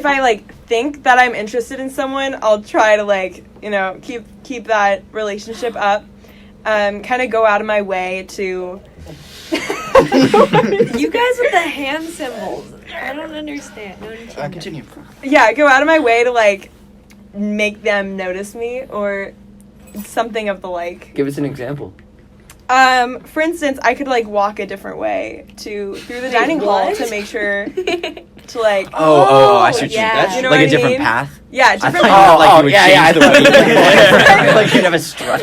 I like think that I'm interested in someone, I'll try to like keep that relationship up. Kind of go out of my way to. You guys with the hand symbols, I don't understand. No, Continue. Yeah, go out of my way to like make them notice me or something of the like. Give us an example. For instance, I could like walk a different way through the dining hall what? to make sure to like Oh, I see what you mean. yeah. That's You know like what a I different mean? path. yeah I different thought Oh, you would yeah, change the way you yeah. like you'd have a strut.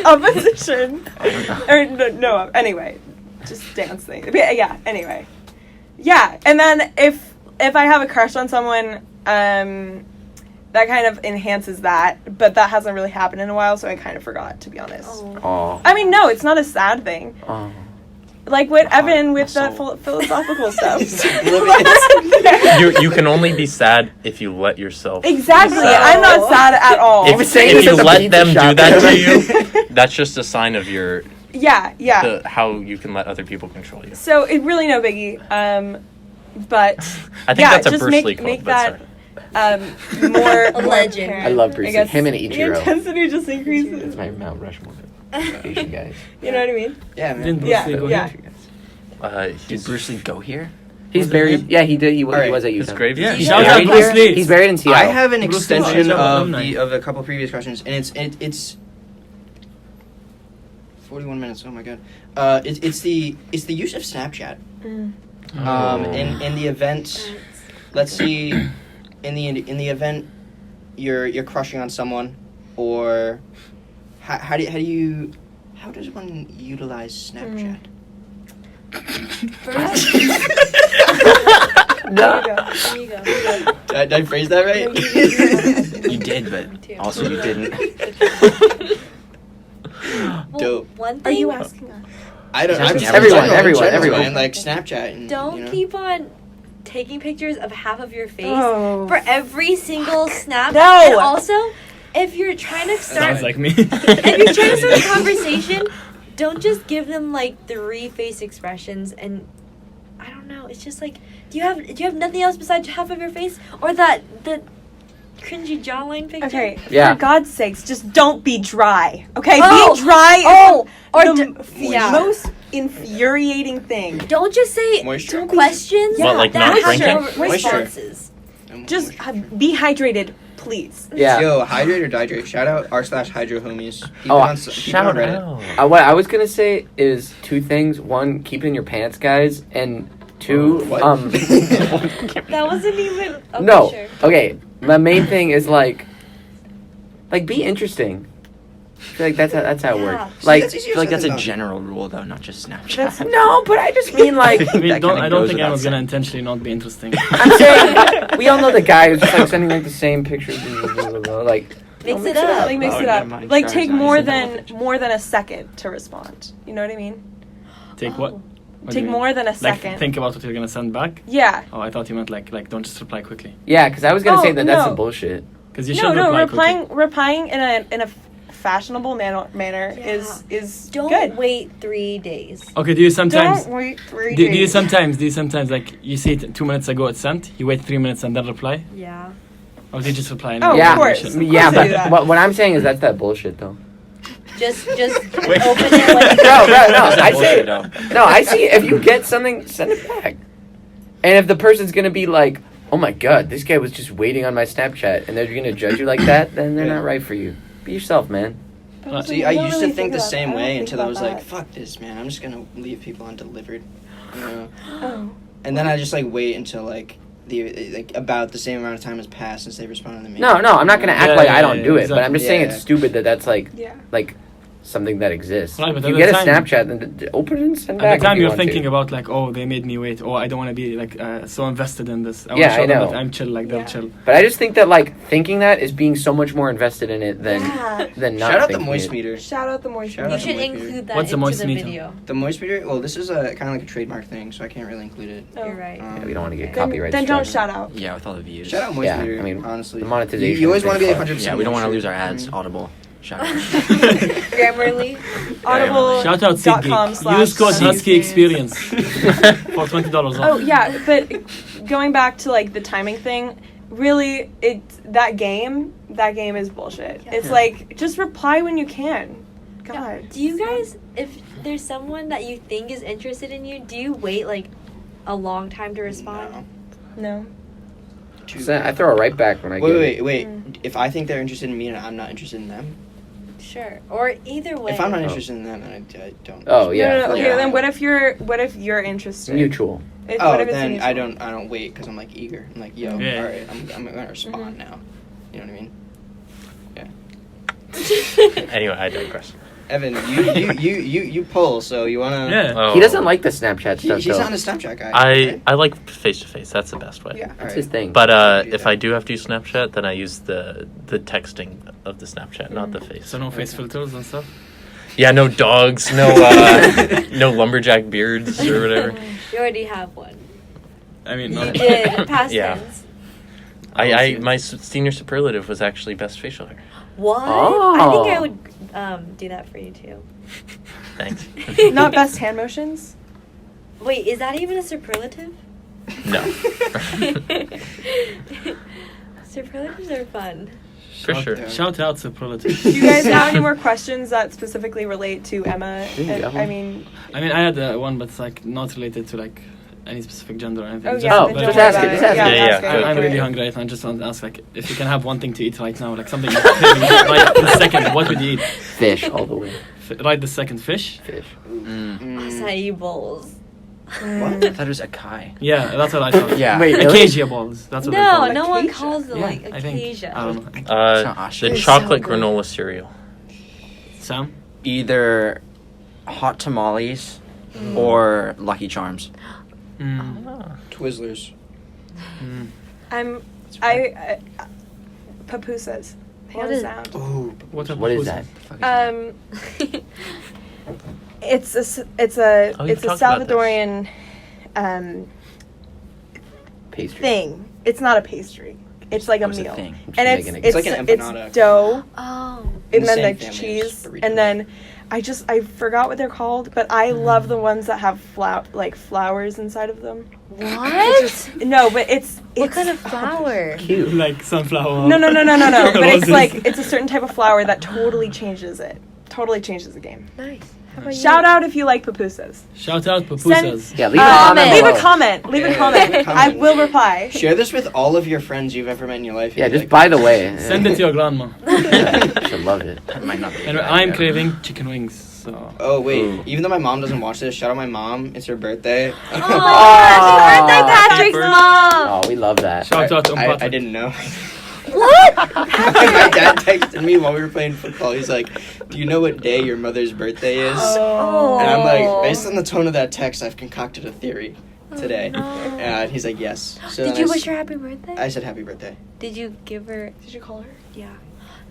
opposition or no anyway, just dance thing. But yeah, anyway, yeah, and then if I have a crush on someone, that kind of enhances that, but that hasn't really happened in a while, so I kind of forgot, to be honest. Oh. Oh. I mean, no, it's not a sad thing. Oh. Like with Evan with my the soul. philosophical stuff. You can only be sad if you let yourself. Exactly. Sad. I'm not sad at all. He was saying If this you at the let pizza them do shop. that to you, that's just a sign of your Yeah. how you can let other people control you. So it really no biggie. But I think yeah, that's a just Bruce Lee make quote. But that sorry. more A legend. apparent. I love Bruce Lee. guess Him and the Ichiro. intensity just increases. It's my Mount Rushmore. Asian guys. You know what I mean? Yeah, man. Didn't Bruce Yeah, Lee go yeah. here? Did He's Bruce Lee go here? He's Was it buried. him? Yeah, he did. He was Alright. at his Utah. grave. Yeah. He's Shout out buried Bruce here. Lee. He's buried in I Seattle. have an Bruce Lee was extension an of alumni. a couple previous questions, and it's 41 minutes. Oh my god. It's the use of Snapchat. In the event, let's see, in the event you're crushing on someone, or how does one utilize Snapchat? First, No. there you go. Did I phrase that right? You did, but also you didn't. Well, Dope. one Are thing. you asking us? I don't. I'm just Everyone, like Snapchat. And, Don't keep on taking pictures of half of your face for every single snap. No. And also, if you're trying to start, Sounds like me. if you're trying to start a conversation, don't just give them like 3 face expressions and I don't know. It's just like, do you have nothing else besides half of your face or the cringy jawline picture? Okay, Yeah. for God's sakes, just don't be dry. Okay, Oh, being dry or is d- the yeah. most infuriating thing. Don't just say Moisture. questions What, like that not have drinking? responses. Just be hydrated, please. Yeah. Yo, hydrate or dihydrate. Shout out r/hydro homies. Keep it on Reddit. What I was gonna say is 2 things. 1, keep it in your pants, guys, and 2, What? That wasn't even okay, no. Sure. Okay, my main thing is like be interesting. I feel like that's how it Yeah. works. Like, That's easier I feel like said that's than a done. general rule, though, not just Snapchat. no, but I just mean like I mean, That kinda I don't goes think without anyone's gonna saying. intentionally not be interesting. I'm saying we all know the guy who's just like sending like the same pictures, like Mix it up. Like mix Oh, it never up. mind. Like Sorry, take sorry. more than a second to respond. You know what I mean? Take what? Oh. What do Take you mean? more than a Like, second. think about what you're gonna send back. Yeah. Oh, I thought you meant like don't just reply quickly. yeah. Because I was gonna Oh, say that's no. some bullshit. Because you should No, reply quickly. replying in a fashionable manner Yeah. is Don't good. wait 3 days. Okay, do you sometimes Don't wait 3 do you days. sometimes like you see it 2 minutes ago it's sent, you wait 3 minutes and then reply? Yeah. Or do you just reply? Oh, yeah, of course. yeah. I do that. But what I'm saying is that's that bullshit though. Just open it like No, That's I bullshit, say though. no. I see. If you get something, send it back. And if the person's gonna be like, "Oh my god, this guy was just waiting on my Snapchat," and they're gonna judge you like that, then they're not right for you. Be yourself, man. See, I don't used really to think the about- same I don't way think until I about was like, that. fuck this, man. I'm just gonna leave people undelivered. You know? Oh. And then I just like wait until like about the same amount of time has passed since they responded to me. No, I'm not gonna act Yeah, like yeah, I don't yeah, do it, but I'm just saying exactly. it's stupid that's like Yeah. something that exists. Right, but if at you the get a time- Snapchat, then open it and send back. At the time if you you're want thinking to. about like, oh, they made me wait, or I don't want to be like so invested in this. I Yeah, wanna show I them know. that I'm chill, like they're Yeah. chill. But I just think that like thinking that is being so much more invested in it than Yeah. not. Shout out the thinking moist it. meter. Shout out the moisture. Shout You out should the moist meter. include that What's the into moist the meter? video. The moist meter. Well, this is a kind of like a trademark thing, so I can't really include it. Oh. You're right. Yeah, we don't want to get Then- copyright. Then don't strike. shout out. Yeah, with all the views. Shout out moist Yeah, meter. I mean, honestly, the monetization You always is want to be big like fuck. 100%. Yeah, we don't want to moisture. lose our ads. Mhm. Audible. Shout out. Grammarly. Audible. Shout out .com SeatGeek. Use code /Husky Husky Experience for $20 off. Oh yeah, but going back to like the timing thing, really, that game is bullshit. Yeah. It's like just reply when you can. God. Do you guys, if there's someone that you think is interested in you, do you wait like a long time to respond? No. So I throw it right back when I get it. Wait. If I think they're interested in me and I'm not interested in them, Sure. Or either way. if I'm not interested in them, then I don't. Oh, yeah. No. Okay, Yeah. then what if you're interested? Mutual. Oh, what if it's then mutual? I don't wait because I'm like eager. I'm like, yo, Yeah. all right, I'm gonna respond Mm-hmm. now. You know what I mean? Anyway, I digress. Evan, you pull, so you wanna? Yeah. Oh. He doesn't like the Snapchat stuff, He's though. not a Snapchat guy. I like face to face. That's the best way. Yeah, all That's right. his thing. But Do if that. I do have to use Snapchat, then I use the texting of the Snapchat, not the face. So no face filters and stuff. Yeah, no dogs, no no lumberjack beards or whatever. You already have one. I mean, You not, did. Past Yeah. tense. My senior superlative was actually best facial hair. What? Oh. I think I would do that for you too. Thanks. Not best hand motions. Wait, is that even a superlative? No. Superlatives are fun. For sure. Shout out superlative. Do you guys have any more questions that specifically relate to Emma? Yeah. I mean, I mean, I had one, but it's like not related to like any specific gender or anything. oh Just- yeah. Oh, then but don't just worry ask about it, just ask it. Yeah, ask yeah, it. good. I'm Okay. really hungry right now. I just want to ask, like, if you can have one thing to eat right now, like something you're craving right this second, what would you eat? Fish all the way. Right this second, fish? Fish. Acai bowls. What? I thought it was Akai. Yeah, that's what I thought. Yeah. Wait, really? Acacia balls. That's what they call No, it. no one Acacia. calls them Yeah, like I think. acacia. I don't know. It's not Asha. The It's chocolate so good. granola cereal. Sam? Either hot tamales or Lucky Charms. Twizzlers. I pupusas. What Hands is- down. Oh, What What is that? Fuck is that? It's a Oh, you've it's a talked about this. Salvadorian Pastry. thing. It's not a pastry. It's like a What's the meal, thing? and making it. it's It's like an empanada. it's dough, Oh. and then same like family as cheese, burritos. and then I forgot what they're called, but I love the ones that have flowers inside of them. What? No, but it's What kind of flower? Cute. Like sunflower. No. But it's Roses. like it's a certain type of flour that totally changes it. Totally changes the game. Nice. How about Shout out if you like pupusas. Shout out pupusas. Yeah, leave Comment. a comment. Leave a below. comment. Leave a I comment. will reply. Share this with all of your friends you've ever met in your life. Yeah, You'd be just like, by the way. Send it to your grandma. She'll love it. That might not be. a And good I'm idea. craving chicken wings. So. Oh wait, Ooh. even though my mom doesn't watch this, shout out my mom. It's her birthday. Oh, happy birthday, Patrick's mom. Oh, we love that. Shout out to I Patrick. didn't know. What? My dad texted me while we were playing football. He's like, "Do you know what day your mother's birthday is?" Oh. And I'm like, based on the tone of that text, I've concocted a theory today. no. And he's like, "Yes." So Did then you I wish her happy birthday? I said happy birthday. Did you give her? Did you call her? Yeah.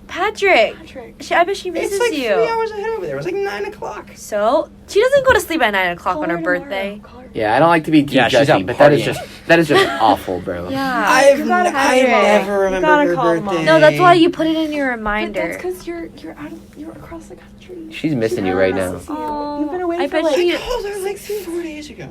Patrick. Patrick. I bet she misses It's like you. 3 hours ahead over there. It was like 9 o'clock. So she doesn't go to sleep at 9 o'clock Call on her tomorrow. birthday. Call her. Yeah, I don't like to be too Yeah, she's judgy, out but that is partying. just awful, bro. Yeah. I Patrick. never remember gotta her call them birthday. all. No, that's why you put it in your But reminder. that's because you're across the country. She's missing you right now. Oh, You've been away I for bet like she. Oh, that was like 4 days ago.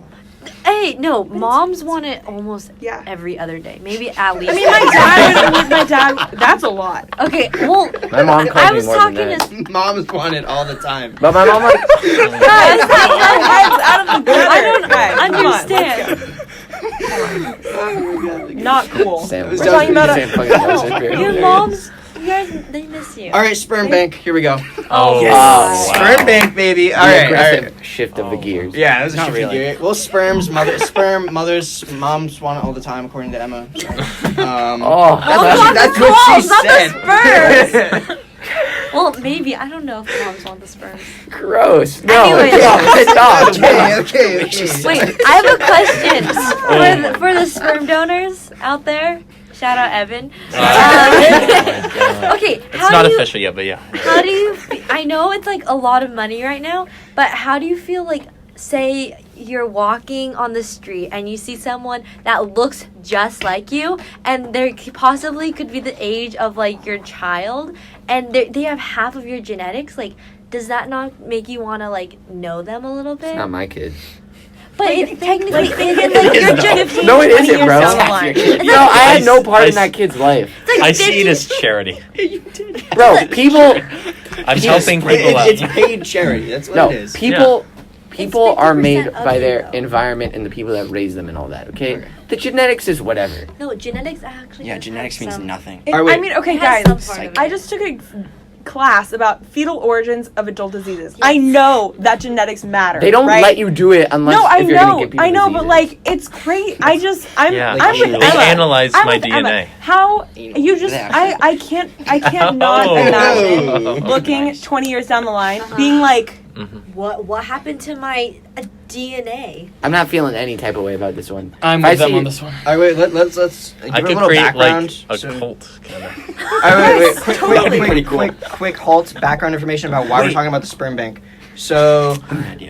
Hey, no, moms want it almost Yeah. every other day, maybe at least. I mean, my dad. That's a lot. Okay, well, My mom calls I me was more talking than that. to. Moms want it all the time. But my mom like, Guys, out of the gutter. I don't Guys, come on, understand. Oh my God. Not cool. Sam, We're talking about Sam fucking Joseph here. Your moms, you guys, they miss you. All right, sperm bank. Here we go. Oh, Yes. wow. Sperm bank, baby. All The right, all aggressive right. shift of the gears. Yeah, it was a Not shifty really. gear. Well, mothers, moms want it all the time, according to Emma. So, Oh, that's what she not said. the sperms. Well, maybe I don't know if moms want the sperms. gross. No, Anyways. stop. okay. Wait, I have a question for the sperm donors out there. Shout out Evan. Okay, It's how not do you? official yet, but yeah. How do you? I know it's like a lot of money right now, but how do you feel like? Say you're walking on the street and you see someone that looks just like you, and they possibly could be the age of like your child, and they have half of your genetics. Like, does that not make you want to like know them a little bit? It's not my kid. But it technically like, isn't like, like your no. genetic. No, it 20 isn't, years bro. down the line. No, I had no part in I- that kid's life. It's like I see it 50 as charity. Bro, people, I'm helping people out. It's paid charity. That's what no, it is. people are 50% made of by you, their though. environment and the people that raise them and all that, okay? Okay. The genetics is whatever. No, genetics actually. Yeah, does genetics have means some- nothing. It- All right, I mean, okay, It has guys. some part of I it. just took a class about fetal origins of adult diseases. I know that genetics matter. They don't right? let you do it unless No, I if you're gonna know, get people I know, but diseases. like it's great. I'm Yeah, I'm they with Emma. analyzed I'm my with Emma. DNA. How you just They actually- I can't not Oh. imagine Oh. looking Nice. 20 years down the line, being like, What happened to my DNA? I'm not feeling any type of way about this one. I'm If I with them see- on this one. All right, wait. Let's give I her a could little create background. like a So- cult kind of. All right, wait. Quick, Totally. Pretty cool. quick halt. Background information about why we're Wait. talking about the sperm bank. So,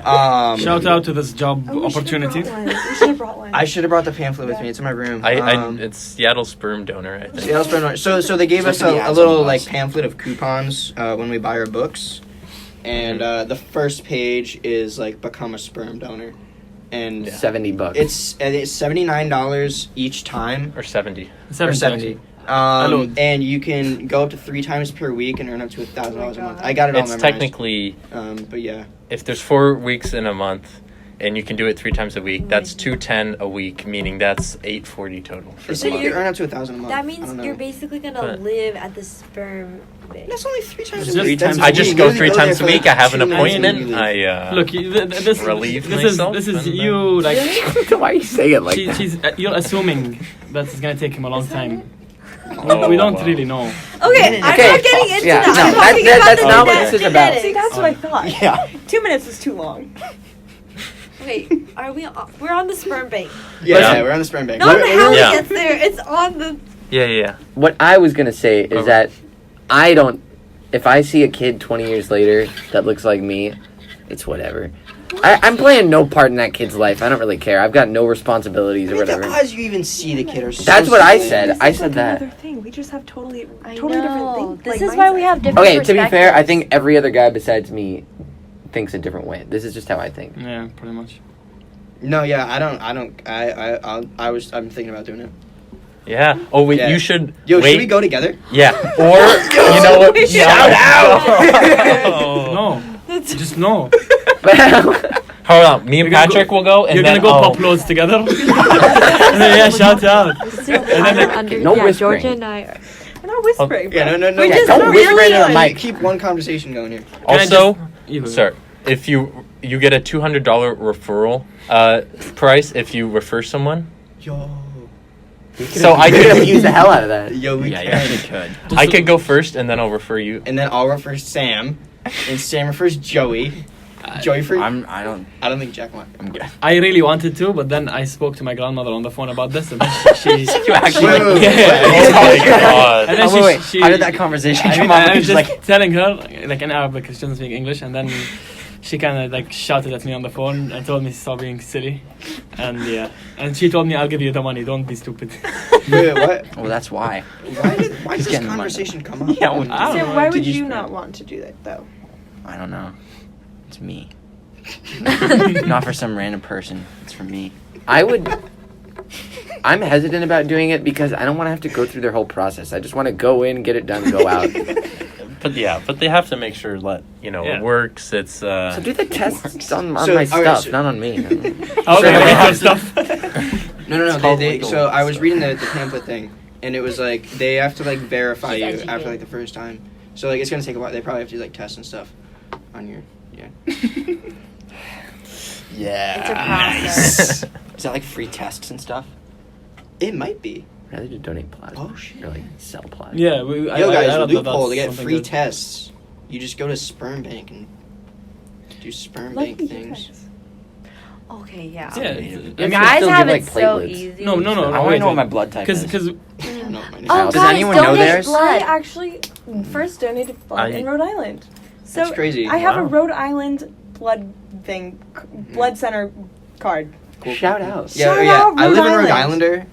Shout out to this job opportunity. we should have brought one. I should have brought the pamphlet with me. It's in my room. It's Seattle Sperm Donor, I think. Seattle Sperm Donor. So they gave us Supposed to be a ads little on the like bus. pamphlet of coupons when we buy our books, and the first page is like become a sperm donor, and $70. it's $79 each time Or 70. or 70. Hello. And you can go up to 3 times per week and earn up to $1,000 a month. I got it all It's memorized. technically, But yeah. if there's 4 weeks in a month, and you can do it 3 times a week, that's $210 a week, meaning that's $840 total. They For said the you month. could earn up to $1,000 a month. That I means don't know. you're basically gonna But- live at the sperm bank. That's only 3 times It's a just week. 3 times That's a I just week. go You really 3 there times a for, week. like, I have an 2 nights and appointment. then you leave. Look, this relieve this myself is and you like Why you say it like that? she's you're assuming that it's gonna take him a long time. Oh, We don't wow. really know. Okay, I'm Okay. not getting into Yeah, that. no, I'm talking that's about the not what genetics. this is about. See, that's what I thought. Yeah. 2 minutes is too long. Wait, are we? We're on the sperm bank. Yeah, Listen. we're on the sperm bank. Not how Yeah. it gets there. It's on the. Yeah. What I was gonna say is that I don't. If I see a kid 20 years later that looks like me, it's whatever. I'm playing no part in that kid's life. I don't really care. I've got no responsibilities or I think the whatever. odds you even see the kid are so That's what I slim. said. This I is said like that. another thing. We just have totally I different know. things. This like is why we mindset. have different Okay, to be fair, I perspectives. think every other guy besides me thinks a different way. This is just how I think. Yeah, pretty much. No, yeah, I'm thinking about doing it. Yeah. Oh wait, Yeah. you should. Yo, wait. should we go together? Yeah. Or you know what? Shout out! No. Just no. Hold on. Me and You're gonna Patrick will go, and You're then gonna go I'll- pop loads together. And then, yeah, shout out. No whispering. Georgia and I are. We're not whispering. Yeah, bro. no. We Yeah, just don't whisper really into the like- mic. Keep one conversation going here. Also, You go. sir, if you get a $200 referral price if you refer someone. Yo. So I could have could used the hell out of that. Yo, we Yeah, you can. actually could. I could go first, and then I'll refer you. And then I'll refer Sam, and Sam refers Joey. Joey for I don't. I don't think Jack won. I'm good. I really wanted to, but then I spoke to my grandmother on the phone about this, and then she You actually. Wait, wait, wait, Yeah. Oh my god. And then Oh, wait. she- How did that conversation I come mean, up? I was She's just like, telling her, like in Arabic, because she doesn't speak English, and then she kind of like shouted at me on the phone and told me to stop being silly, and yeah, and she told me, I'll give you the money, don't be stupid. Wait, what? well, that's why. Why did He's this getting the money. conversation come up? Yeah, well, I don't So know. why Did would you you spend- not want to do that though? I don't know. It's me. Not for some random person. It's for me. I'm hesitant about doing it because I don't want to have to go through their whole process. I just want to go in, get it done, go out. But they have to make sure that Yeah. it works. It's So do the tests on So, my alright, stuff, so- not on me. Oh, So- okay, good stuff. No. It's called They, legal. so I was reading the pamphlet thing, and it was like they have to like verify She's you educated. after like the first time. So like it's gonna take a while. They probably have to do like tests and stuff on your yeah. It's a process. Is that like free tests and stuff? It might be. Rather just donate plasma. Oh, shit. Or like sell plasma. Yeah, Yo guys, I loophole to get free tests. You just go to Sperm Bank and do Sperm Bank Lucky you things. guys. Okay, yeah. Yeah, You You can guys still have give, it like, so platelets. easy. No, I want to wait, know what my blood type is. because I don't know what mine is. Oh, Does guys, anyone know donate theirs? I blood. actually first donated blood in Rhode Island. So That's crazy. I have a Wow. Rhode Island blood thing, blood center card. Shout out. Yeah, Shout yeah. out I live in Rhode Rhode Island. Islander.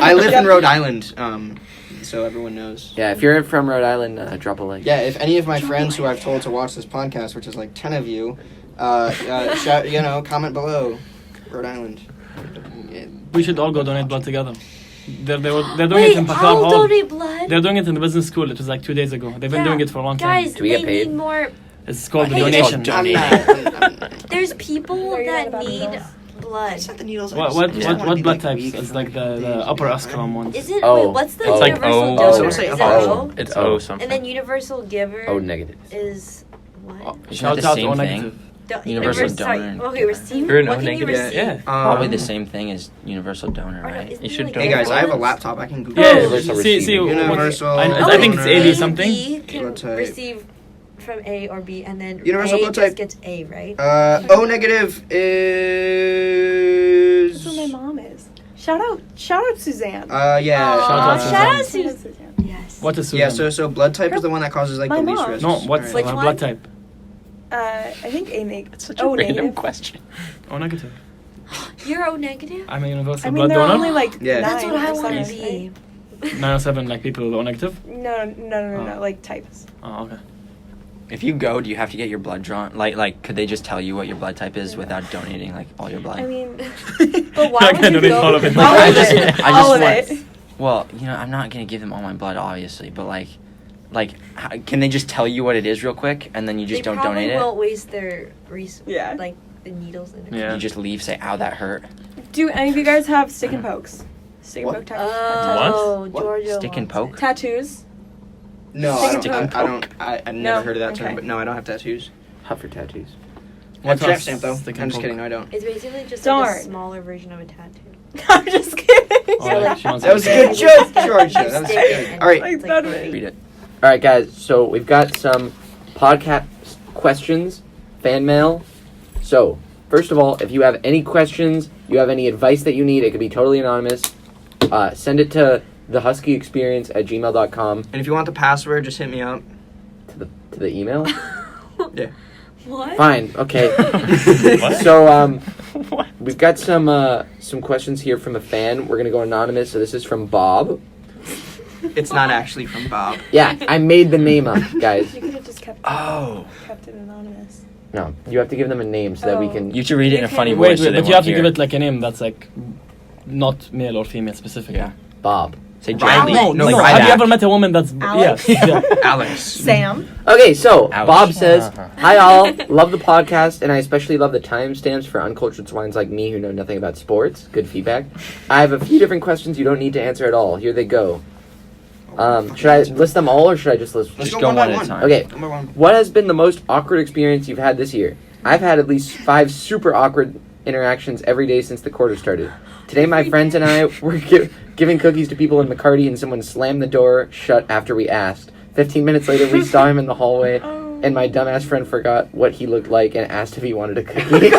I live in Rhode Island. So everyone knows. Yeah, if you're from Rhode Island, drop a like. Yeah, if any of my friends who I've told to watch this podcast, which is like 10 of you, shout, comment below. Rhode Island. Yeah. we should all go donate blood together. They're doing Wait, it in Pakar I'll Hall. donate blood. They're doing it in the business school. It was like 2 days ago. They've been Yeah. doing it for a long time. Guys, Do we get they paid? need more. It's called the Hey, donation. it's I'm Donate. not. There's people No, you're that not about need needles. blood. It's not the needles. What blood types? It's like the upper ascalon ones. Is it? Oh. Wait, what's the It's like universal O. donor? Someone Is say it O. O? It's Oh. O something. And then universal giver Oh, negative. is what? Isn't that Shout the out same O thing? negative. Universal sorry, donor. Okay, receive. You're an What O can you negative. receive? Yeah. Probably the same thing as universal donor, Or no, right? isn't You there, should like, donate Hey guys, I have a ones? laptop. I can Google. Yeah, it. Universal see, receiver. what- Universal. I think it's Oh, A, B and something. B can Blood type. receive from A or B, and then Universal A blood just type. gets A, right? O negative is. That's what my mom is. Shout out Suzanne. Yeah. Shout out Aw, shout out Suzanne. Suzanne. Suzanne. Yes. What is Yeah. Susan? So blood type is the one that causes like My the least mom. risks. No, what's Which my one? blood type? I think A negative. It's such a O random negative. question. O negative. You're O negative? I'm a universal I mean, blood there are donor. only like Yeah. That's what I 9%, want to right? be. 907 like people with O negative. No, Oh. like types. Oh, okay. If you go, do you have to get your blood drawn? Like, could they just tell you what your blood type is without donating like all your blood? I mean, But why I would can't you donate go? all of it. all I of just- it. I just all of want- it. Well, I'm not gonna give them all my blood, obviously, but can they just tell you what it is real quick, and then you just They don't probably donate it? won't waste their Yeah. like the needles in it. Yeah. You just leave, say, "Ow, that hurt." Do any of you guys have stick and pokes? Stick and What? poke Oh, What? Georgia. Stick and wants poke? it. tattoos. No, Stick I and don't. I've never No? heard of that term, Okay. but no, I don't have tattoos. Hot for tattoos. I have What's tramp up, stamp though. stick and I'm just poke? kidding. No, I don't. It's basically just like Darn. a smaller version of a tattoo. I'm just kidding. Oh, like, she wants That was a to- good joke, Georgia. You That was stick it good. and All right. it's Like, like Read it. All right, guys. So we've got some podcast questions, fan mail. So first of all, if you have any questions, you have any advice that you need, it could be totally anonymous. Send it to the Husky Experience at gmail.com And if you want the password, just hit me up. to the email. Yeah. What? Fine. Okay. What? So What? we've got some questions here from a fan. We're gonna go anonymous. So this is from Bob. It's not actually from Bob. Yeah, I made the name up, guys. You could have just kept it anonymous. No, you have to give them a name so that we Oh. can. You should read it in a funny Wait, voice. so they but you have won't to hear give it like a name that's like not male or female specific. Yeah. Bob. Say Riley. Riley. No, Like no. Riley. Have you ever met a woman that's Alex? Yeah. Alex. Sam. Okay, so Ouch. Bob says, Uh-huh. "Hi all, love the podcast, and I especially love the timestamps for uncultured swines like me who know nothing about sports. Good feedback. I have a few different questions you don't need to answer at all. Here they go. Should I list them all, or should I just list? Let's Just go go one one by at a one. time. Okay. Number one. What has been the most awkward experience you've had this year? I've had at least 5 super awkward interactions every day since the quarter started. Today, my friends and I were giving cookies to people in McCarty, and someone slammed the door shut after we asked. 15 minutes later, we saw him in the hallway, and my dumbass friend forgot what he looked like and asked if he wanted a cookie.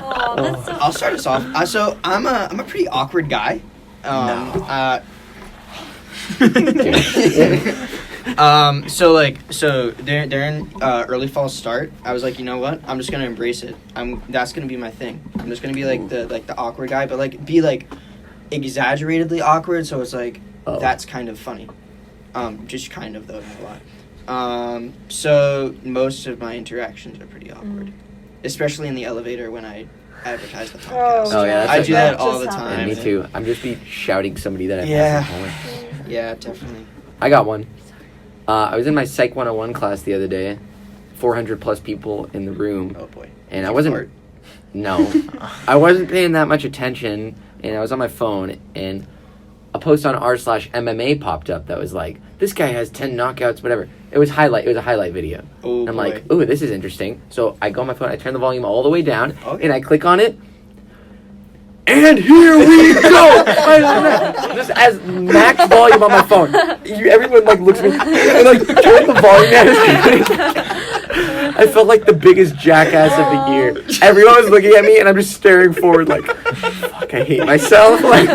Oh, that's so. I'll start us off. So I'm a pretty awkward guy. So during early fall start, I was like, you know what? I'm just gonna embrace it. That's gonna be my thing. I'm just gonna be like the awkward guy, but like be like exaggeratedly awkward. So it's like that's kind of funny. Just kind of though, not a lot. So most of my interactions are pretty awkward, especially in the elevator when I advertise the podcast. Oh, yeah, that's I like do that all the just time. And me too. I'm just be shouting somebody that I Yeah. pass in the hallway. Yeah, definitely. I got one. I was in my Psych 101 class the other day. 400 plus people in the room. Oh boy. And I wasn't... No. I wasn't paying that much attention. And I was on my phone. And a post on r/MMA popped up that was like, this guy has 10 knockouts, whatever. It was a highlight video. Oh, And I'm boy. like, ooh, this is interesting. So I go on my phone. I turn the volume all the way down. Okay. And I click on it. And here we go! Just as max volume on my phone. Everyone like looks at me and like turn the volume down. I felt like the biggest jackass of the year. Everyone was looking at me and I'm just staring forward like, fuck, I hate myself. Like,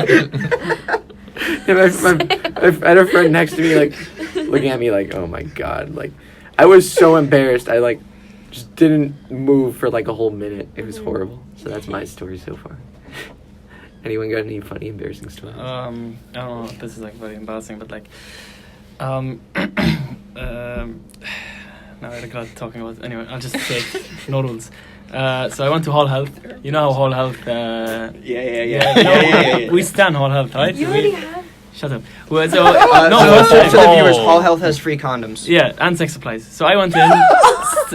and I had a friend next to me like looking at me like, oh my god. Like, I was so embarrassed. I like just didn't move for like a whole minute. It was horrible. So that's my story so far. Anyone got any funny, embarrassing stories? I don't know if this is like very embarrassing, but like, now I regret talking about it. Anyway, I'll just say it. No rules. So I went to Hall Health. You know how Hall Health. Yeah. We stand Hall Health, right? You already have. Shut up. Well, so, So to the viewers, Hall Health has free condoms. Yeah, and sex supplies. So I went in,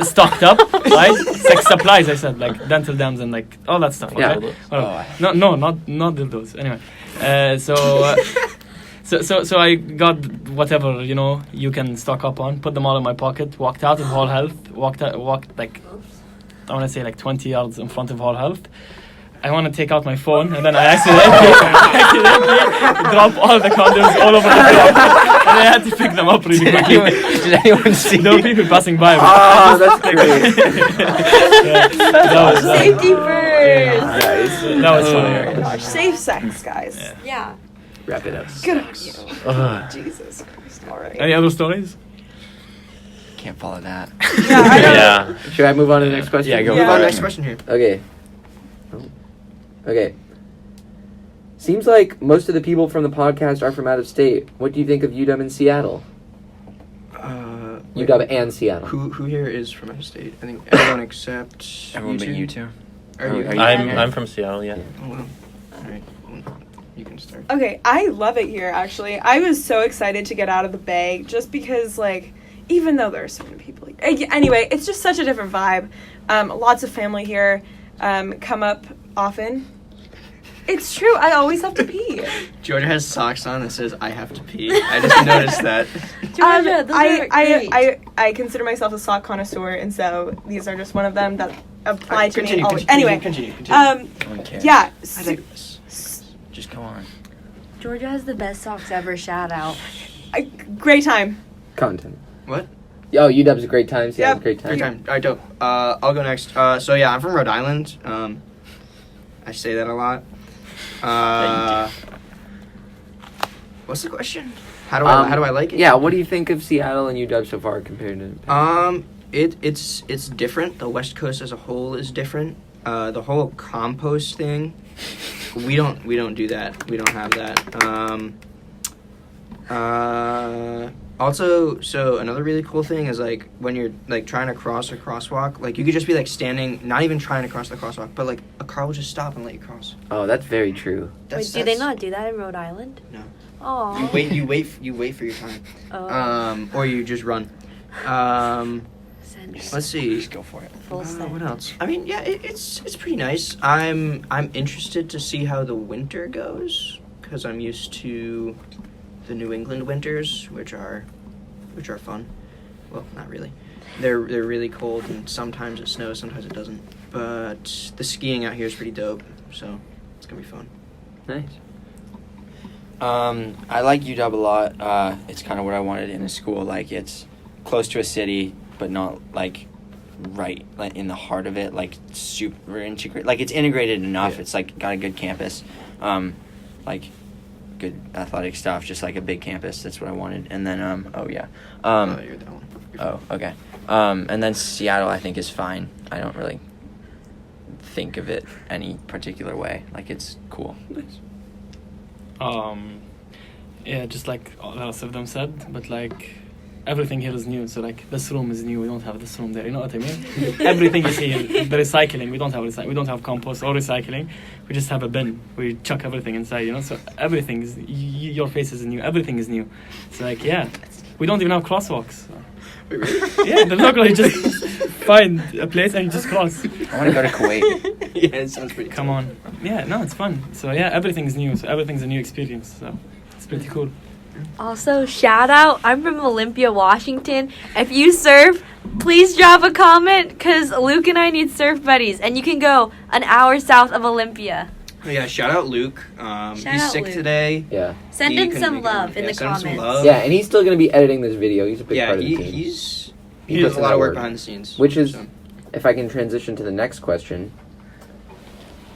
stocked up, right? Sex supplies, I said, like dental dams and like all that stuff. Yeah. Okay? Well, no, not dildos. Anyway, so I got whatever you can stock up on. Put them all in my pocket. Walked out of Hall Health. Walked like I want to say like 20 yards in front of Hall Health. I want to take out my phone, and then I accidentally drop all the condoms all over the floor. And I had to pick them up really quickly. Did anyone see? There were people passing by. Oh, that's great. Safety first. That was funny. Gosh, safe sex, guys. Yeah. Wrap it up. Good on you. Jesus Christ. All right. Any other stories? Can't follow that. Yeah, I know. Yeah. Should I move on to the next question? Yeah, go Move for on, it. next question here. Okay. Okay. Seems like most of the people from the podcast are from out of state. What do you think of UW in Seattle? UW and Seattle. Who here is from out of state? I think everyone except Everyone but you two. Are you? I'm from Seattle. Yeah. Oh, well. All right. Well, you can start. Okay, I love it here, actually. I was so excited to get out of the Bay just because, like, even though there are so many people. Anyway, it's just such a different vibe. Lots of family here come up often. It's true. I always have to pee. Georgia has socks on that says "I have to pee." I just noticed that. Georgia, those are great. I consider myself a sock connoisseur, and so these are just one of them that apply to me Continue. always. Anyway, Continue. No one cares. yeah. I like this. Just go on. Georgia has the best socks ever. Shout out. Great time. Content. What? Oh, UW's a great time. Seattle's Yep. a great time. Great time. All right, dope. I'll go next. So yeah, I'm from Rhode Island. I say that a lot. Yeah, What's the question? How do I like it? Yeah, what do you think of Seattle and UW so far compared to? It's different. The West Coast as a whole is different. The whole compost thing, we don't do that. We don't have that. Also, so another really cool thing is like when you're like trying to cross a crosswalk, like you could just be like standing, not even trying to cross the crosswalk, but like a car will just stop and let you cross. Oh, that's very true. Wait, do they not do that in Rhode Island? No. Oh. You wait for your time. Oh. Or you just run. Sense. Let's see. Just go for it. Full sense. What else? I mean, yeah, it's pretty nice. I'm interested to see how the winter goes because I'm used to the New England winters, which are fun. Well, not really. They're really cold, and sometimes it snows, sometimes it doesn't. But the skiing out here is pretty dope, so it's gonna be fun. Nice. I like UW a lot. It's kind of what I wanted in a school. Like it's close to a city, but not like right like in the heart of it. Like super integrated. Like it's integrated enough. Yeah. It's like got a good campus. Like good athletic stuff. Just like a big campus. That's what I wanted. And then You're that one. Oh, okay. And then Seattle, I think, is fine. I don't really think of it any particular way. Like, it's cool. Yeah, just like all else of them said, but like everything here is new. So like this room is new. We don't have this room there. You know what I mean? Everything is here. The recycling. We don't have compost or recycling. We just have a bin. We chuck everything inside. You know. So everything is your face is new. Everything is new. It's like yeah, we don't even have crosswalks. Yeah, they're not gonna just find a place and just cross. I want to go to Kuwait. Yeah, it sounds pretty. Come on. Yeah, no, it's fun. So yeah, everything's new. So everything's a new experience. So it's pretty cool. Also, shout out, I'm from Olympia, Washington. If you surf, please drop a comment because Luke and I need surf buddies. And you can go an hour south of Olympia. Oh, yeah, shout out Luke. He's out sick Luke. today. Yeah. Send He him couldn't some make it. love in the Send him some comments. love. Yeah, and he's still going to be editing this video. He's a big part of the team. He He does puts a in lot that of work work. behind the scenes. Which is, so. if I can transition to the next question,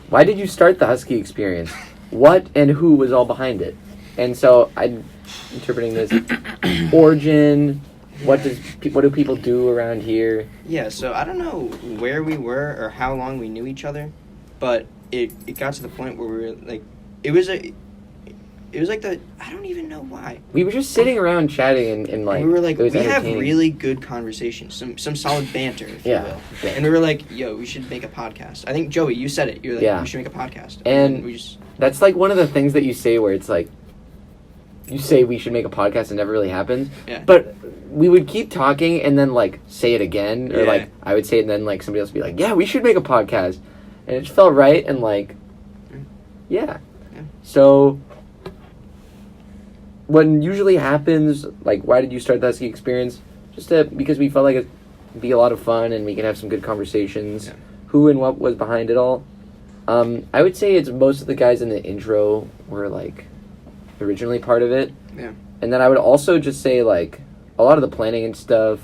why did you start the Husky Experience? What and who was all behind it? And so I'm interpreting this origin. What do people do around here? Yeah, so I don't know where we were or how long we knew each other, but it got to the point where we were like, it was like I don't even know why. We were just sitting around chatting and like And we were like, it was we have entertaining. really good conversations, some solid banter, if Yeah, you will. yeah. And we were like, yo, we should make a podcast. I think Joey, you said it. You were like, Yeah. we should make a podcast. And we just That's like one of the things that you say where it's like, you say we should make a podcast and never really happens. Yeah. But we would keep talking and then like say it again, or Yeah. like I would say it and then like somebody else would be like, yeah, we should make a podcast, and it just felt right and like, yeah. Yeah. So what usually happens, like, why did you start the Husky Experience? Just because we felt like it'd be a lot of fun and we could have some good conversations. Yeah. Who and what was behind it all? I would say it's most of the guys in the intro were like originally part of it. Yeah. And then I would also just say like a lot of the planning and stuff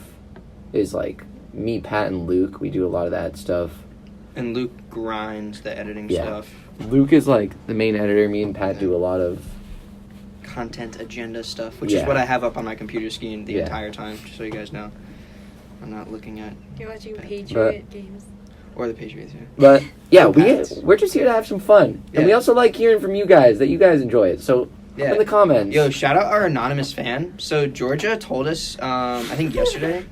is like me, Pat, and Luke. We do a lot of that stuff. and Luke grinds the editing Yeah. stuff, Luke is like the main editor. Me and Pat do a lot of. content agenda stuff, which Yeah. is what I have up on my computer screen the Yeah. entire time, just so you guys know. I'm not looking at You're watching Patriot games. or the Patriots here. But yeah, Pats. we're just here to have some fun, and we Yeah. also like hearing from you guys that you guys enjoy it. So Yeah. in the comments. Yo, shout out our anonymous fan. So Georgia told us, I think yesterday,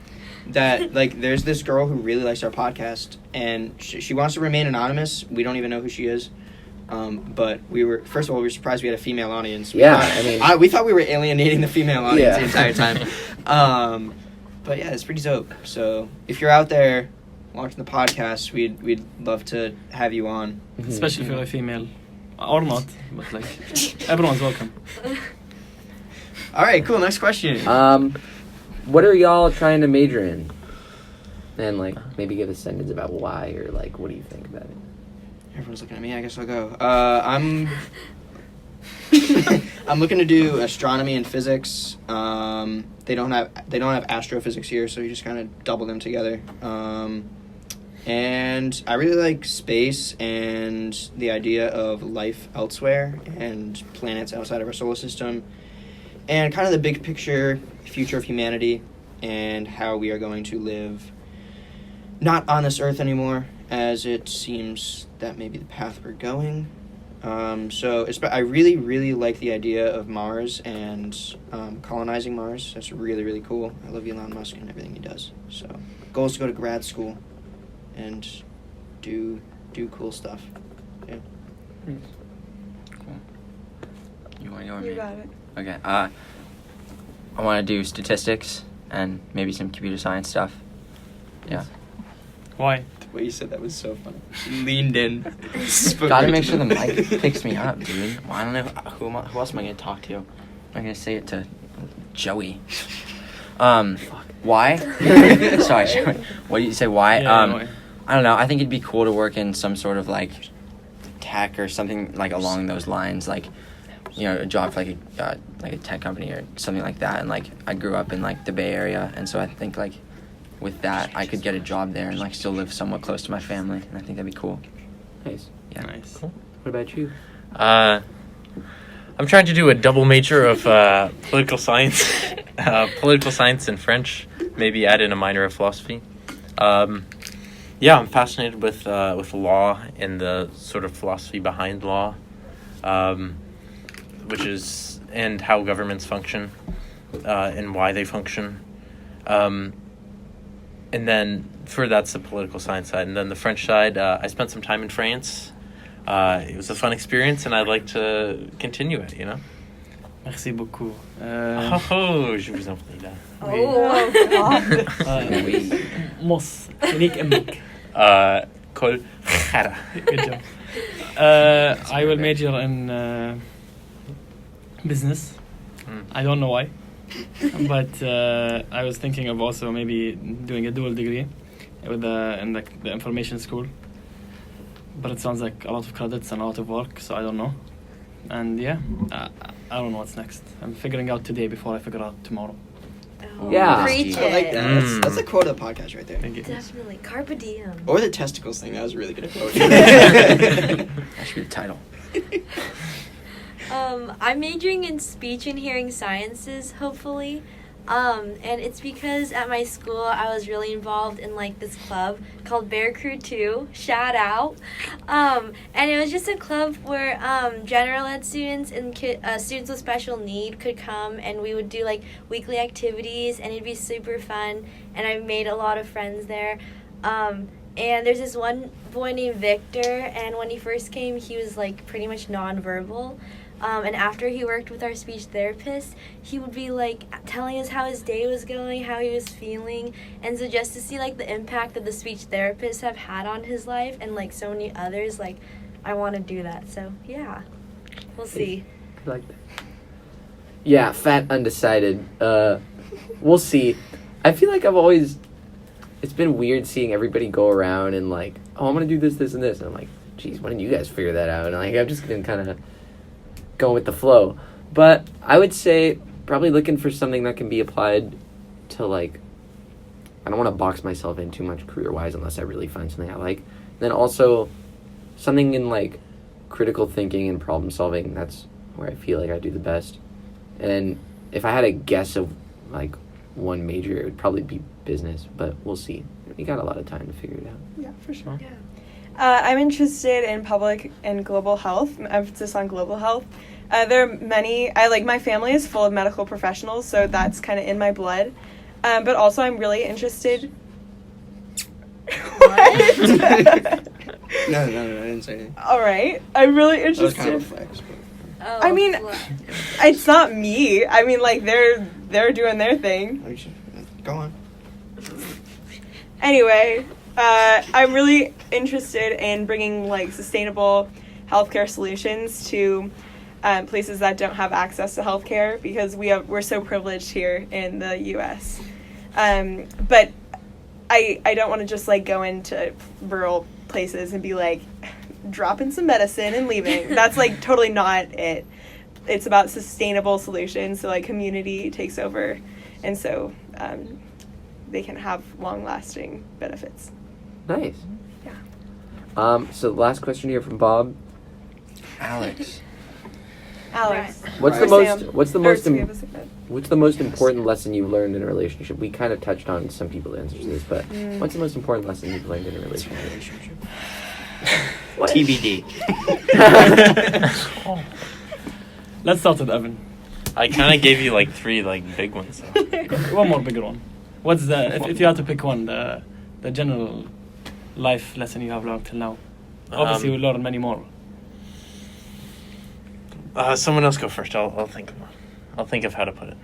that like there's this girl who really likes our podcast, and she wants to remain anonymous. We don't even know who she is. But we were surprised we had a female audience. Yeah, We thought we were alienating the female audience Yeah. the entire time. But yeah, it's pretty dope. So if you're out there watching the podcast, we'd love to have you on. Mhm. Especially if you're a female. Or not, but like, everyone's welcome. All right, cool. Next question. What are y'all trying to major in? And like maybe give a sentence about why, or like what do you think about it? Everyone's looking at me. I guess I'll go. I'm I'm looking to do astronomy and physics. They don't have astrophysics here, so you just kind of double them together. And I really like space and the idea of life elsewhere and planets outside of our solar system. and kind of the big picture future of humanity and how we are going to live not on this earth anymore, as it seems that may be the path we're going. I really, really like the idea of Mars and colonizing Mars. That's really, really cool. I love Elon Musk and everything he does. So, goal is to go to grad school and do cool stuff. Yeah. Cool. You want to go with You me? got it. Okay. I want to do statistics and maybe some computer science stuff. Yeah. Why? The way you said that was so funny. Leaned in. Gotta make sure the mic picks me up, dude. Well, I don't know who else am I gonna talk to. I'm gonna say it to Joey. Why? Sorry, Joey. What did you say? Why? Yeah, I don't know. I think it'd be cool to work in some sort of like tech or something like along those lines, like a job for like a tech company or something like that. And like I grew up in like the Bay Area, and so I think like with that I could get a job there and like still live somewhat close to my family, and I think that'd be cool. Nice. Yeah. Nice. What about you? I'm trying to do a double major of political science, and French. Maybe add in a minor of philosophy. I'm fascinated with law and the sort of philosophy behind law, and how governments function, and why they function. And then that's the political science side. And then the French side, I spent some time in France. It was a fun experience, and I'd like to continue it, Merci beaucoup. Je vous en prie, là. Mos. Unique Emmick. Kol Khara. Good job. I will major in business. I don't know why. But I was thinking of also maybe doing a dual degree in the information school. But it sounds like a lot of credits and a lot of work, so I don't know. And I don't know what's next. I'm figuring out today before I figure out tomorrow. Yeah. Preach I like it. that. That's a quote of the podcast right there. Thank you. Definitely. Carpe diem. Or the testicles thing. That was a really good quote. That should be the title. I'm majoring in speech and hearing sciences, hopefully. And it's because at my school I was really involved in like this club called Bear Crew 2. Shout out. And it was just a club where general ed students and students with special need could come, and we would do like weekly activities, and it'd be super fun. And I made a lot of friends there. And there's this one boy named Victor, and when he first came, he was like pretty much nonverbal. And after he worked with our speech therapist, he would be like telling us how his day was going, how he was feeling, and so just to see like the impact that the speech therapists have had on his life and like so many others, like I want to do that. So yeah, we'll see. Like that. Yeah, fat undecided. We'll see. I feel like it's been weird seeing everybody go around and like, oh, I'm gonna do this, this, and this, and I'm like, geez, why didn't you guys figure that out? And like, I'm just gonna kind of go with the flow. But I would say probably looking for something that can be applied to like, I don't want to box myself in too much career-wise unless I really find something I like. Then also something in like critical thinking and problem solving. That's where I feel like I do the best. And if I had a guess of like one major, it would probably be business, but we'll see. We got a lot of time to figure it out. Yeah, for sure. Yeah. I'm interested in public and global health, emphasis on global health. There are many, my family is full of medical professionals, so that's kind of in my blood. But also I'm really interested. What? No, I didn't say anything. All right. I'm really That was interested. kind of a flex. But... Oh, I mean, it's not me. I mean, like, they're doing their thing. Go on. Anyway, I'm really interested in bringing, like, sustainable healthcare solutions to places that don't have access to healthcare, because we're so privileged here in the U.S. But I don't want to just, like, go into rural places and be, like, dropping some medicine and leaving. That's, like, totally not it. It's about sustainable solutions, so, like, community takes over, and so they can have long-lasting benefits. Nice. Yeah. So the last question here from Bob. Alex, Alex. What's the Or most? Sam. What's the Or most? Sam, give us a bit. What's the most important lesson you've learned in a relationship? We kind of touched on some people's answers to this, but what's the most important lesson you've learned in a relationship? TBD. Let's start with Evan. I kind of gave you like 3 like big ones. So. One more bigger one. What's if you had to pick one, the general life lesson you have learned till now? Obviously, you learn many more. Someone else go first. I'll think of how to put it.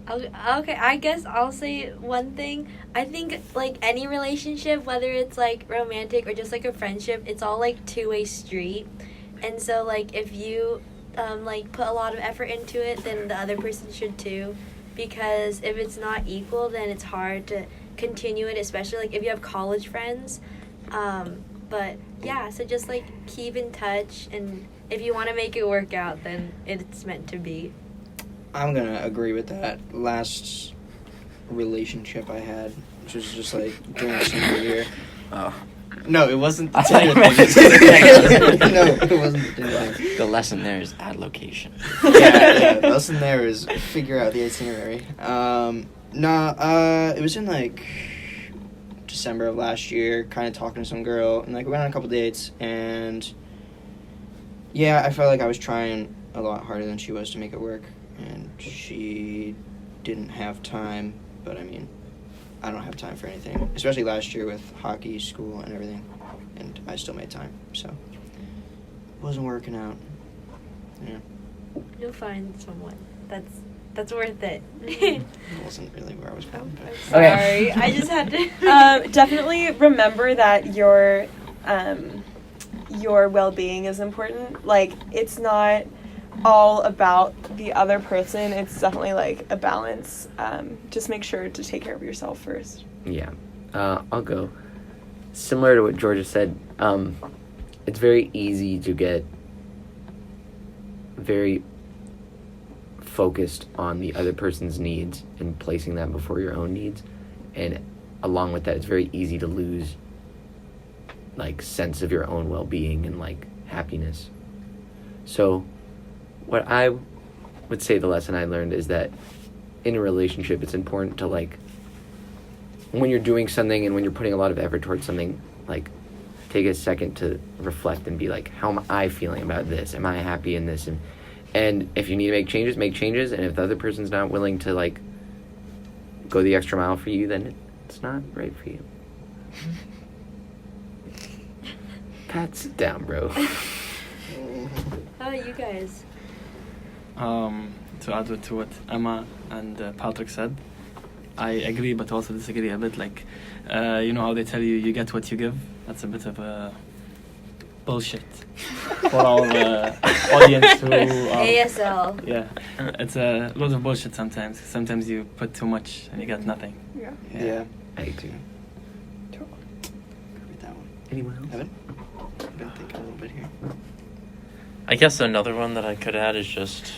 Okay, I guess I'll say one thing. I think, like, any relationship, whether it's, like, romantic or just, like, a friendship, it's all, like, two-way street. And so, like, if you, like, put a lot of effort into it, then the other person should too. Because if it's not equal, then it's hard to continue it, especially, like, if you have college friends. But, yeah, so just, like, keep in touch. And if you want to make it work out, then it's meant to be. I'm gonna agree with that. Last relationship I had, which was just like during senior year. Oh. No, it wasn't the I thought you Tinder meant thing. No, it wasn't the Tinder thing. The lesson there is add location. Yeah, the lesson there is figure out the itinerary. It was in like December of last year, kind of talking to some girl, and like we went on a couple dates, and yeah, I felt like I was trying a lot harder than she was to make it work. And she didn't have time, but I mean, I don't have time for anything, especially last year with hockey, school, and everything, and I still made time, so it wasn't working out. Yeah. You'll find someone that's worth it. It wasn't really where I was going. But. Sorry, I just had to. Definitely remember that your well-being is important. Like, it's not all about the other person. It's definitely like a balance. Just make sure to take care of yourself first. Yeah. I'll go. Similar to what Georgia said, it's very easy to get very focused on the other person's needs and placing that before your own needs. And along with that, it's very easy to lose like sense of your own well-being and like happiness. So what I would say the lesson I learned is that in a relationship, it's important to, like, when you're doing something and when you're putting a lot of effort towards something, like, take a second to reflect and be like, how am I feeling about this? Am I happy in this? And if you need to make changes, make changes. And if the other person's not willing to, like, go the extra mile for you, then it's not right for you. Pat, sit down, bro. How about you guys? To add to what Emma and Patrick said, I agree but also disagree a bit. Like, you know how they tell you get what you give? That's a bit of bullshit for our audience who ASL. Yeah, it's a lot of bullshit sometimes. Sometimes you put too much and you get nothing. Yeah. I agree. With that one. Anyone else? Evan? I'm gonna think a little bit here. I guess another one that I could add is just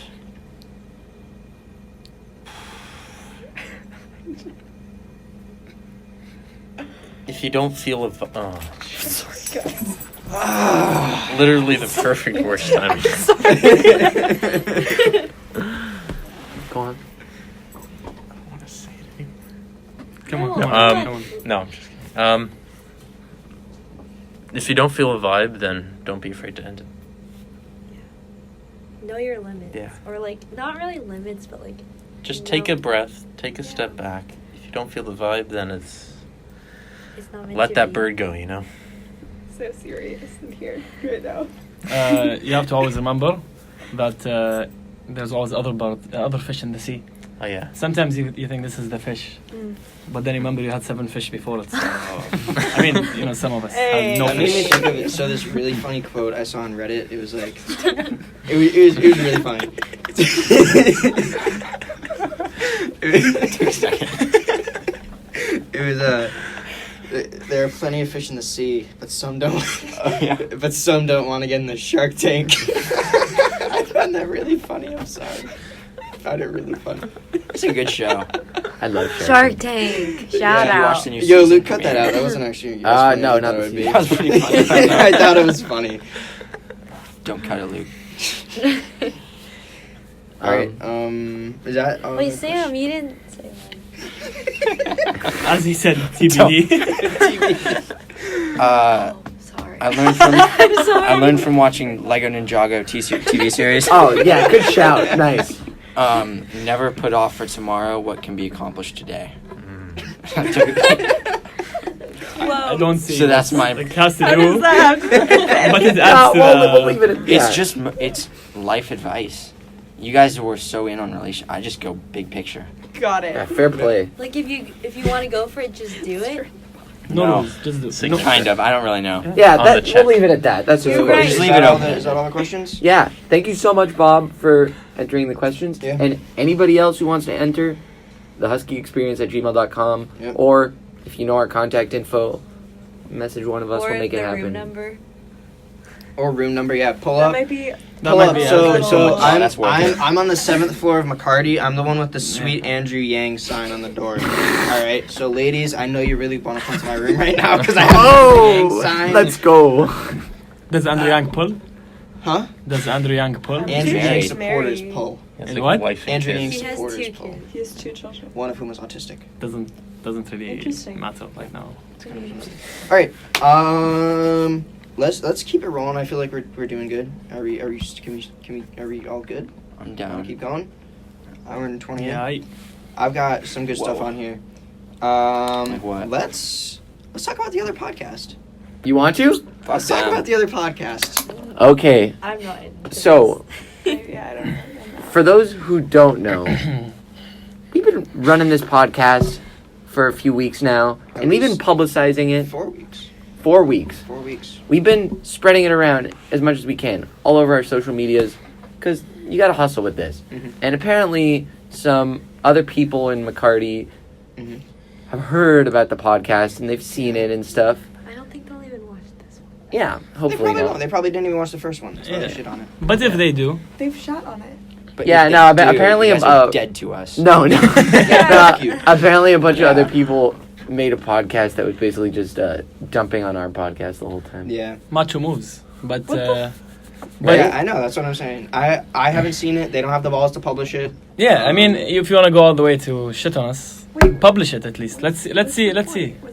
if you don't feel literally the perfect worst timing. Go on. I don't want to say it anymore. Come on, No, come come on, on. come on. No, I'm just kidding. If you don't feel a vibe, then don't be afraid to end it. Know your limits. Yeah. Or, like, not really limits, but, like, Just No. take a breath, take a Yeah. step back. If you don't feel the vibe, then it's it's not meant let to that be. bird go, you know? So serious in here right now. You have to always remember that there's always other fish in the sea. Oh yeah. Sometimes you think this is the fish, Mm. but then remember you had 7 fish before it. So, I mean, you know, some of us Hey. had no That made me fish. think of it. So this really funny quote I saw on Reddit. It was like, it was really funny. It took a second. It was there are plenty of fish in the sea, but some don't. But some don't want to get in the Shark Tank. I found that really funny. I'm sorry. I found it really funny. It's a good show. I love Shark Tank. Shout Did you watch out. the new Yo, season Luke, cut that premiere? out. That wasn't actually. as funny no, as I not thought the it would be. season. That was pretty funny. I thought it was funny. Don't cut it, Luke. All right. Is that? all Wait, the Sam, you didn't say one. As he said, TBD. Oh, sorry. I learned from I'm sorry. I learned from watching Lego Ninjago TV series. Oh yeah, good shout. Nice. Never put off for tomorrow what can be accomplished today. I don't see. So that's my. Like, has to How do, does that have to but it No, adds to we'll leave it at It's that. just it's life advice. You guys were so in on relation. I just go big picture. Got it. Yeah, fair play. Like if you want to go for it, just do it. No No. rules, just do. Signature. Kind of. I don't really know. Yeah, On that, the we'll check. leave it at that. That's You're just right. Just leave it open. Is that all the questions? Yeah, thank you so much, Bob, for entering the questions. Yeah. And anybody else who wants to enter, the Husky Experience at gmail.com, Yep. or if you know our contact info, message one of us. Or We'll make the it happen. room number. Or room number? Yeah. Pull That up. might be. That Pull might up. be So Oh, that's worth it. I'm on the 7th floor of McCarty. I'm the one with the sweet Andrew Yang sign on the door. All right. So ladies, I know you really want to come to my room right now because I have the Yang Oh, sign. let's go. Does Andrew Yang pull? Huh? Does Andrew Yang pull? Andrew Yang married. supporters Married. pull. It's And like what? wife and Andrew kids. Yang He has supporters 2 pull. kids. He has 2 children. One of whom is autistic. Doesn't really Interesting. matter right now. All right. Let's keep it rolling. I feel like we're doing good. Are we all good? I'm Wanna down. keep going. Hour and 20. Yeah, I've got some good stuff Whoa. on here. Like what? Let's talk about the other podcast. You want to? Let's talk about the other podcast. Okay, I'm not in. so Yeah, I don't know. for those who don't know, we've been running this podcast for a few weeks now, and we've been publicizing it 4 weeks. 4 weeks. 4 weeks. We've been spreading it around as much as we can, all over our social medias, because you gotta hustle with this. Mhm. And apparently, some other people in McCarty Mhm. have heard about the podcast, and they've seen it and stuff. I don't think they'll even watch this one. Yeah, They hopefully probably not. won't. They probably didn't even watch the first one. That's why Yeah. they shit on it. But if they do, They've shot on it. But Yeah, if no, they do, apparently you guys I'm, are dead to us. No. Thank you. Apparently, a bunch of Yeah. other people made a podcast that was basically just dumping on our podcast the whole time. Yeah. macho moves. But What the but yeah, I know. That's what I'm saying. I haven't seen it. They don't have the balls to publish it. yeah, I mean, if you wanna go all the way to shit on us, Wait. publish it at least. Let's see. What's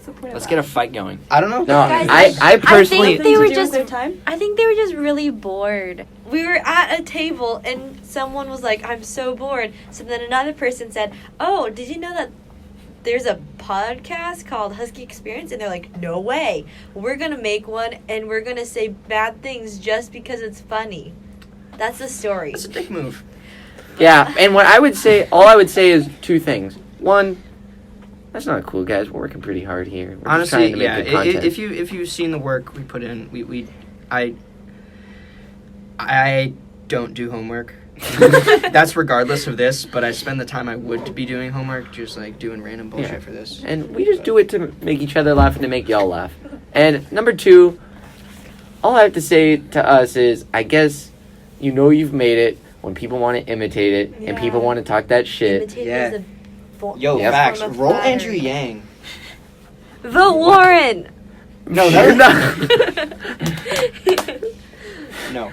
the point Let's of get a that? fight going. I don't know. No, Guys, I personally. think they were To do just with their time. I think they were just really bored. We were at a table and someone was like, "I'm so bored." So then another person said, "Oh, did you know that there's a podcast called Husky Experience?" And they're like, "No way. We're going to make one and we're going to say bad things just because it's funny." That's the story. It's a dick move. Yeah, and what I would say, all I would say is 2 things. One, that's not cool, guys. We're working pretty hard here. We're just Honestly, trying to make yeah. good content. If you've seen the work we put in, I don't do homework. That's regardless of this, but I spend the time I would be doing homework, just like doing random bullshit Yeah. for this. And we just do it to make each other laugh and to make y'all laugh. And number 2, all I have to say to us is, I guess you know you've made it when people want to imitate it and Yeah. people want to talk that shit. Imitating Yeah. is a Yo, Yep. facts. form of Roll flattery. Andrew Yang. Vote Warren. No, You're that not. no.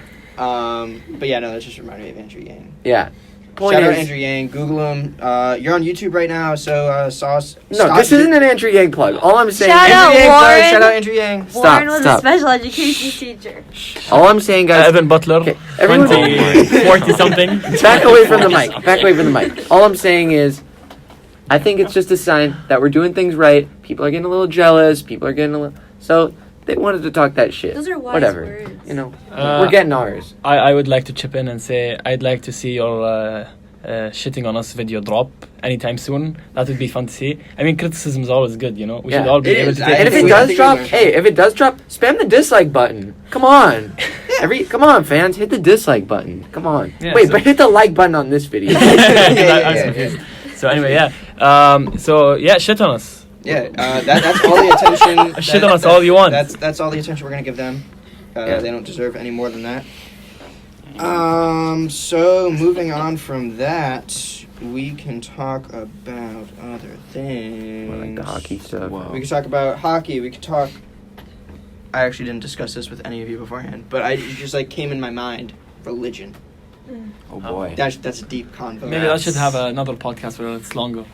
But yeah, no, that just reminded me of Andrew Yang. Yeah. Point Shout out is, Andrew Yang. Google him. You're on YouTube right now, so sauce. no, this isn't an Andrew Yang plug. All I'm saying Shout is, out Andrew Yang. Sorry, Warren. shout out Andrew Yang. Stop, Warren was stop. a special education teacher. all I'm saying, guys, Evan Butler, Okay, everyone- 40 something. back away from the mic. Back away from the mic. All I'm saying is, I think it's just a sign that we're doing things right. People are getting a little jealous. People are getting a little... So, they wanted to talk that shit. Those are wise Whatever. words. You know, Uh, we're getting ours. I would like to chip in and say I'd like to see your shitting on us video drop anytime soon. That would be fun to see. I mean, criticism is always good, you know. We should Yeah. all be It able is. to I take And if think it we- does think drop, we- hey, if it does drop, spam the dislike button. Come on. Come on, fans, hit the dislike button. Come on. Yeah, Wait, so- but hit the like button on this video. I'm confused. So anyway, yeah. Shit on us. Yeah, that's all the attention. Shit on us all you want. That's all the attention we're gonna give them. Yeah. They don't deserve any more than that. So moving on from that, we can talk about other things. Like the hockey stuff. Whoa. We could talk about hockey. We could talk. I actually didn't discuss this with any of you beforehand, but it just like came in my mind. religion. Oh boy. That's a deep convo. Maybe I should have another podcast where it's longer.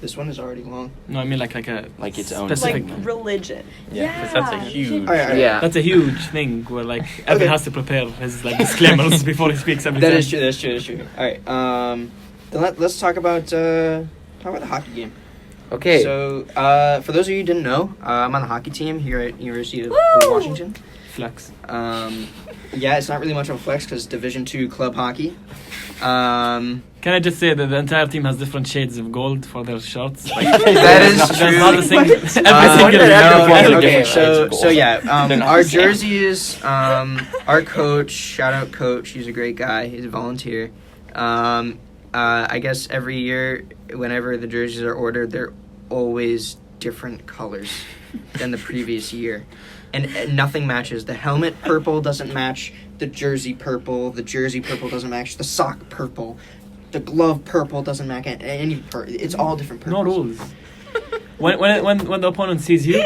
This one is already long. No, I mean like a Like its own specific. Like religion. Yeah, 'cause that's a huge. All right. Yeah. That's a huge thing where like Evan Okay. has to prepare his like disclaimers before he speaks every That time. is true. That's true. All right. Then let's talk about the hockey game. Okay. So, for those of you who didn't know, I'm on the hockey team here at University of Washington. Flex. Yeah, it's not really much of a flex because Division II club hockey. Can I just say that the entire team has different shades of gold for their shirts? Like, That is that's true. not the same. Every Uh, single no, okay, okay, so yeah, They're not our the same. jerseys, our coach, shout out coach, he's a great guy, he's a volunteer. I guess every year, whenever the jerseys are ordered, they're always different colors than the previous year. And nothing matches. The helmet purple doesn't match the jersey purple doesn't match the sock purple, the glove purple doesn't match any it's all different purples. No rules. When the opponent sees you,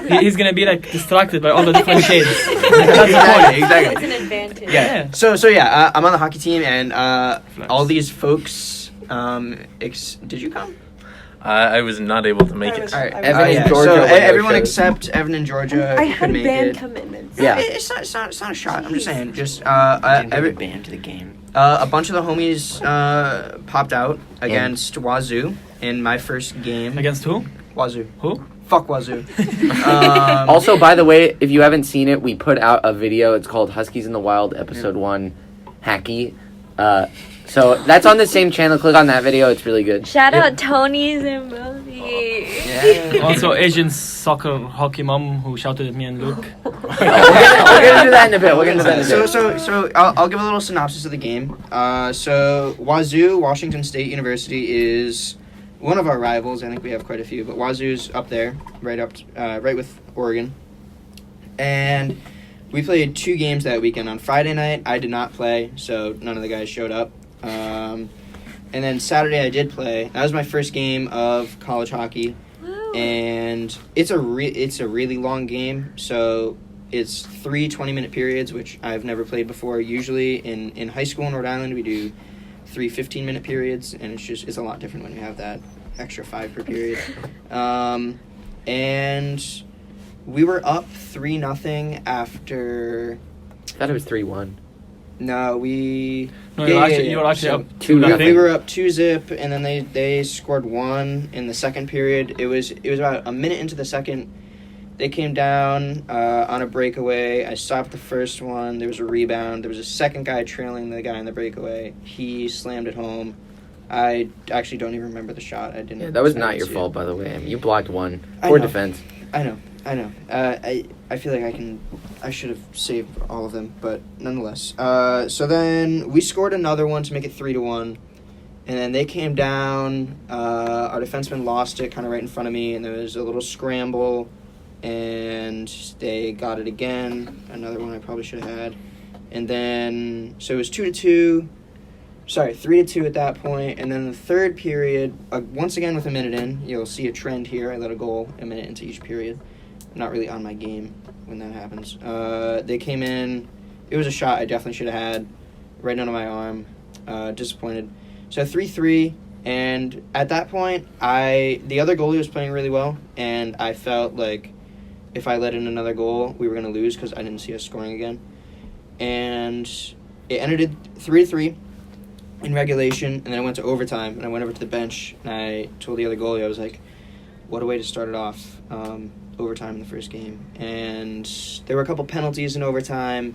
he's gonna be like distracted by all the different shades. That's the point. Exactly. It's an advantage. Yeah. So yeah, I'm on the hockey team, and all these folks. Did you come? I was not able to make I it. was- All right, Evan and yeah. Georgia So were no everyone shows. except Evan and Georgia I could had make band it. commitments. Yeah. It's not a shot. I'm just saying. Just Didn't every, get banned to the game. a bunch of the homies popped out against Wazoo in my first game. Against who? Wazoo. Who? Fuck Wazoo. Also, by the way, if you haven't seen it, we put out a video. It's called Huskies in the Wild, Episode 1, Hacky. So that's on the same channel. Click on that video. It's really good. Shout out Tony Zamboni. Yeah. Also, Asian soccer hockey mom who shouted at me and Luke. We're gonna do that in a bit. We're gonna do that in a bit. So I'll give a little synopsis of the game. So Wazoo, Washington State University, is one of our rivals. I think we have quite a few, but Wazoo's up there, right with Oregon. And we played 2 games that weekend. On Friday night, I did not play, so none of the guys showed up. And then Saturday, I did play. That was my first game of college hockey. Woo. And it's a really long game, so it's 3 20-minute periods, which I've never played before. Usually in high school in Rhode Island, we do 3 15-minute periods, and it's a lot different when you have that extra 5 per period. And we were up 3-0 after. I thought it was 3-1. No, we. No, Yeah, you were actually so up 2-0. we were up 2-0, and then they scored 1 in the second period. It was about a minute into the second. They came down on a breakaway. I stopped the first one. There was a rebound. There was a second guy trailing the guy in the breakaway. He slammed it home. I actually don't even remember the shot. I didn't. Yeah, that was I not didn't your see fault, it. by the way. I mean, you blocked one. I Poor know. defense. I know. I feel like I should have saved all of them, but nonetheless. So then we scored another one to make it 3-1, and then they came down. Our defenseman lost it kind of right in front of me, and there was a little scramble, and they got it again. Another one I probably should have had, and then so it was 2-2. Sorry, 3-2 at that point, and then the third period. Once again, with a minute in, you'll see a trend here. I let a goal a minute into each period. I'm not really on my game when that happens. They came in. It was a shot I definitely should have had, right under my arm. Disappointed. So 3-3, and at that point, the other goalie was playing really well, and I felt like if I let in another goal, we were going to lose because I didn't see us scoring again. And it ended 3-3 in regulation, and then I went to overtime, and I went over to the bench, and I told the other goalie, I was like, what a way to start it off. Overtime in the first game, and there were a couple penalties in overtime,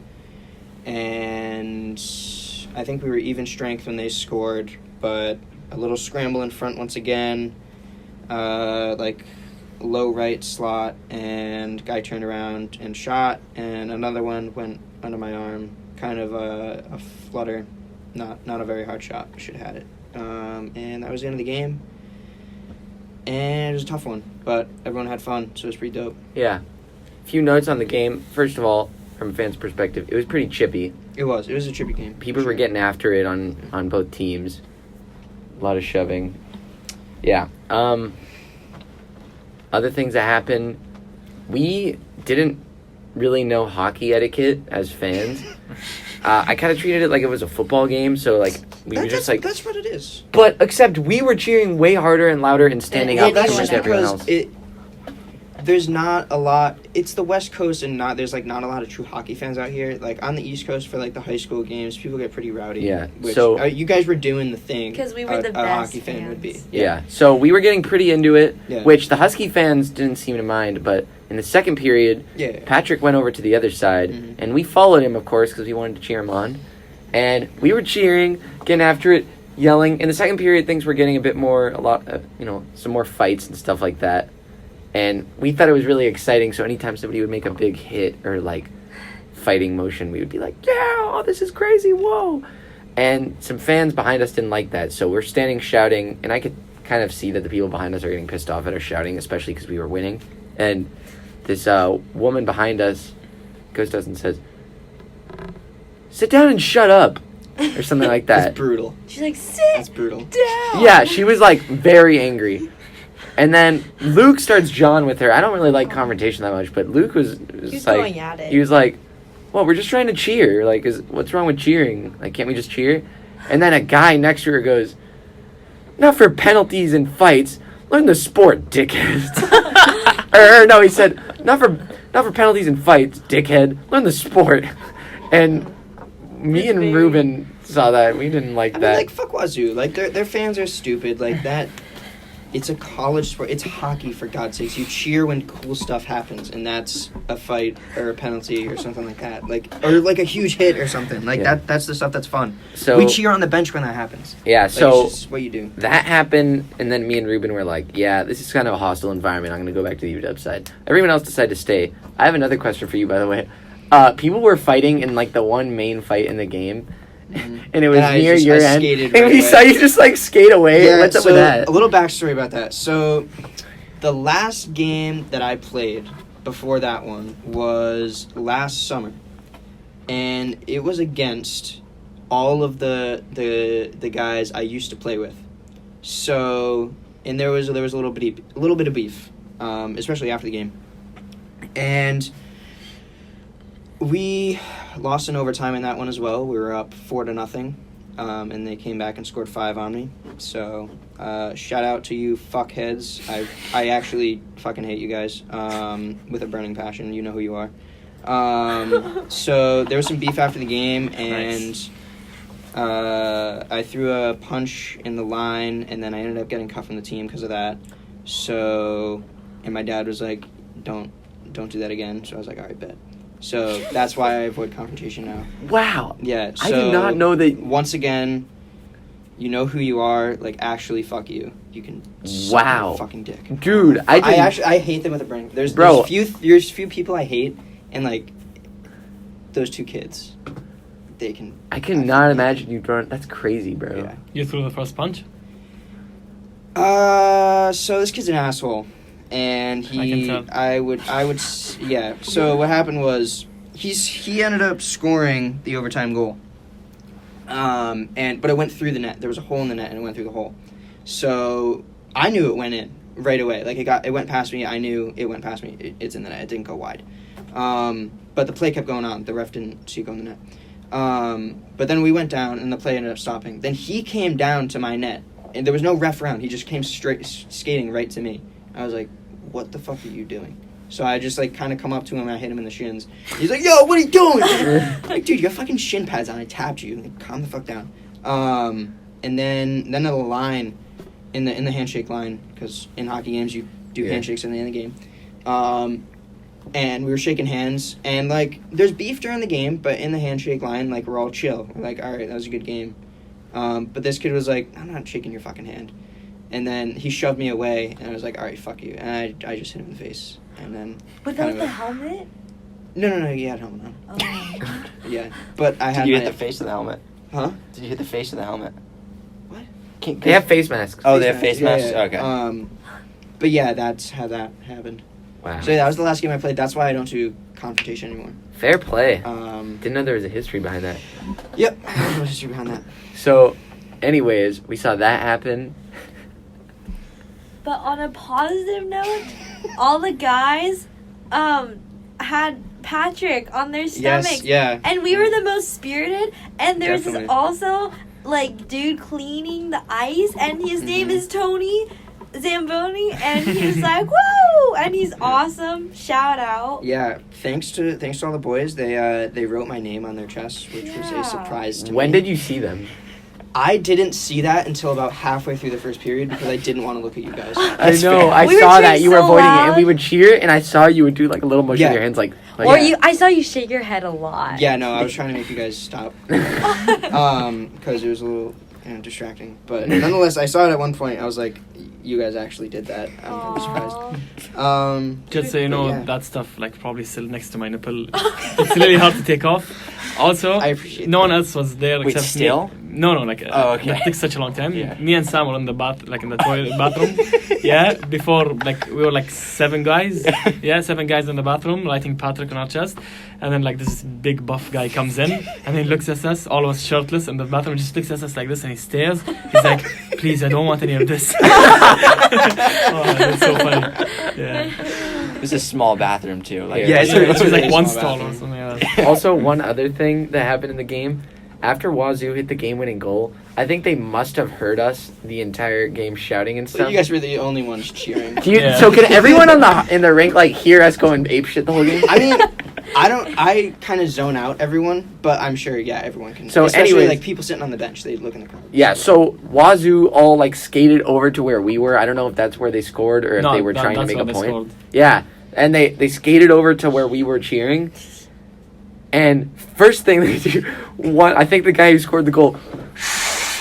and I think we were even strength when they scored, but a little scramble in front once again, like low right slot, and guy turned around and shot, and another one went under my arm, kind of a flutter, not a very hard shot. Should have had it, and that was the end of the game. And it was a tough one, but everyone had fun, so it was pretty dope. Yeah. A few notes on the game. First of all, from a fan's perspective, it was pretty chippy. It was a trippy game. People were getting after it on both teams. A lot of shoving. Yeah. Other things that happened, we didn't really know hockey etiquette as fans. I kind of treated it like it was a football game, so like we were just like. That's what it is. But except we were cheering way harder and louder and standing up That's than just everyone because else. There's not a lot. It's the West Coast, and there's like not a lot of true hockey fans out here. Like on the East Coast for like the high school games, people get pretty rowdy. Yeah, Which, so- you guys were doing the thing 'Cause we were a the best hockey fan would be. fans. Yeah, so we were getting pretty into it, Yeah. which the Husky fans didn't seem to mind. But in the second period, Yeah. Patrick went over to the other side, Mhm. and we followed him, of course, because we wanted to cheer him on. And we were cheering, getting after it, yelling. In the second period, things were getting a bit more, some more fights and stuff like that. And we thought it was really exciting, so anytime somebody would make a big hit or, like, fighting motion, we would be like, yeah, oh, this is crazy, whoa. And some fans behind us didn't like that, so we're standing shouting, and I could kind of see that the people behind us are getting pissed off at our shouting, especially because we were winning. And this woman behind us goes to us and says, sit down and shut up, or something like that. That's brutal. She's like, sit That's brutal. down. Yeah, she was, like, very angry. And then Luke starts John with her. I don't really like confrontation that much, but Luke was He's like, going at it. he was like, well, we're just trying to cheer. Like, what's wrong with cheering? Like, can't we just cheer? And then a guy next to her goes, not for penalties and fights. Learn the sport, dickhead. or no, he said, not for penalties and fights, dickhead. Learn the sport. And me and Ruben saw that. We didn't like I that. mean, like, fuck Wazoo. Like, their fans are stupid. Like, that... It's a college sport. It's hockey, for God's sakes. You cheer when cool stuff happens, and that's a fight or a penalty or something like that. Like, or like a huge hit or something. Like, Yeah. that's the stuff that's fun. So We cheer on the bench when that happens. yeah, Like, so it's just what you do. that happened, and then me and Ruben were like, yeah, this is kind of a hostile environment. I'm going to go back to the UW side. Everyone else decided to stay. I have another question for you, by the way. People were fighting in, like, the one main fight in the game, and it was And I near just- your I end. skated And right we away. saw you just, like, skate away. What's up so with that? a little backstory about that. So, the last game that I played before that one was last summer, and it was against all of the guys I used to play with. So, and there was a little bit of beef, especially after the game, and we lost in overtime in that one as well. We were up 4-0. And they came back and scored 5 on me. So, shout out to you fuckheads. I actually fucking hate you guys with a burning passion. You know who you are. So, there was some beef after the game, and I threw a punch in the line, and then I ended up getting cut from the team because of that. So, and my dad was like, don't do that again. So, I was like, all right, bet. So that's why I avoid confrontation now. Wow. Yeah. So I did not know that. Once again, you know who you are. Like, actually, fuck you. You can suck Wow. my fucking dick. Dude, I hate them with a brain. There's few people I hate, and like those two kids, they can. I cannot imagine you throwing. That's crazy, bro. Yeah. You threw the first punch? So this kid's an asshole. And I can tell. yeah. So what happened was he ended up scoring the overtime goal. But it went through the net. There was a hole in the net, and it went through the hole. So I knew it went in right away. Like, it went past me. I knew it went past me. It's in the net. It didn't go wide. But the play kept going on. The ref didn't see it go in the net. But then we went down, and the play ended up stopping. Then he came down to my net, and there was no ref around. He just came straight skating right to me. I was like, what the fuck are you doing? So I just, like, kind of come up to him, and I hit him in the shins. He's like, yo, what are you doing? I'm like, dude, you got fucking shin pads on. I tapped you. Like, calm the fuck down. And then the line, in the handshake line, because in hockey games you do handshakes in the end of the game. And we were shaking hands, and, like, there's beef during the game, but in the handshake line, like, we're all chill. We're like, all right, that was a good game. But this kid was like, I'm not shaking your fucking hand. And then he shoved me away, and I was like, all right, fuck you. And I just hit him in the face. And then... Without the helmet? No, he had a helmet on. Oh. Yeah, but I had Did you my... hit the face of the helmet? Huh? Did you hit the face of the helmet? What? They have face masks. Oh, they have face masks? Yeah. Okay. But yeah, that's how that happened. Wow. So yeah, that was the last game I played. That's why I don't do confrontation anymore. Fair play. Didn't know there was a history behind that. Yep, there's no history behind that. So, anyways, we saw that happen. But on a positive note, all the guys had Patrick on their Yes, stomachs. yeah. And we were the most spirited. And there's Definitely. this also like dude cleaning the ice, and his name is Tony Zamboni, and he's like, woo! And he's awesome. Shout out. Yeah, thanks to all the boys, they wrote my name on their chests, which was Yeah. a surprise to me. When did you see them? I didn't see that until about halfway through the first period because I didn't want to look at you guys. I know. I We were saw that cheering you were so avoiding it, loud. and we would cheer, and I saw you would do like a little motion Yeah. with your hands, like Or yeah. I saw you shake your head a lot. Yeah, no, I was trying to make you guys stop because it was a little distracting. But nonetheless, I saw it at one point. I was like, you guys actually did that. I'm kind of surprised. Just so you know, Yeah. that stuff like probably still next to my nipple. It's really hard to take off. Also, I appreciate no that. one else was there Wait, except still? me. No, like Oh, okay. it took such a long time. Yeah. Me and Sam were in the in the toilet bathroom. Yeah, before like we were like 7 guys. Yeah, 7 guys in the bathroom writing Patrick on our chest, and then like this big buff guy comes in and he looks at us, all of us shirtless in the bathroom, just looks at us like this and he stares. He's like, "Please, I don't want any of this." Oh, it's so funny. Yeah. It's a small bathroom too. Like, Yeah, It it's was like really one small stall or bathroom. something like that. Also, one other thing that happened in the game, after Wazoo hit the game-winning goal, I think they must have heard us the entire game shouting and So stuff. you guys were the only ones cheering. Do you, Yeah. So can everyone in the rink like hear us going apeshit the whole game? I mean, I kind of zone out everyone, but I'm sure, yeah, everyone can. So especially anyways- like people sitting on the bench, they look in the crowd. Yeah, so Wazoo all like skated over to where we were. I don't know if that's where they scored or if No, they were trying to that's make a where they point. scored. Yeah, and they skated over to where we were cheering. And first thing they do, I think the guy who scored the goal,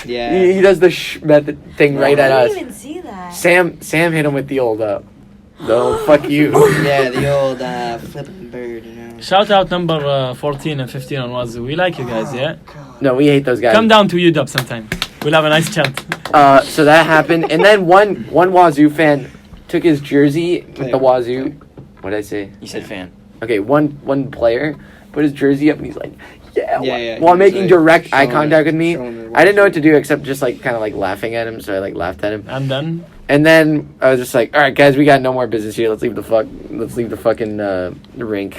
Yeah. he does the method thing right at I us. didn't even see that. Sam hit him with the old fuck you. Yeah, the old flipping bird, you know. Shout out number 14 and 15 on Wazoo. We like you guys, yeah? No, we hate those guys. Come down to UW sometime. We'll have a nice chat. So that happened, and then one Wazoo fan took his jersey with the Wazoo. What did I say? You said fan. Okay, one player put his jersey up and he's like, Yeah, while he was, making like, direct eye showing contact with me. the I didn't know what to do except just like kind of like laughing at him, so I like laughed at him. And then And then I was just like, all right, guys, we got no more business here. Let's leave the fucking rink.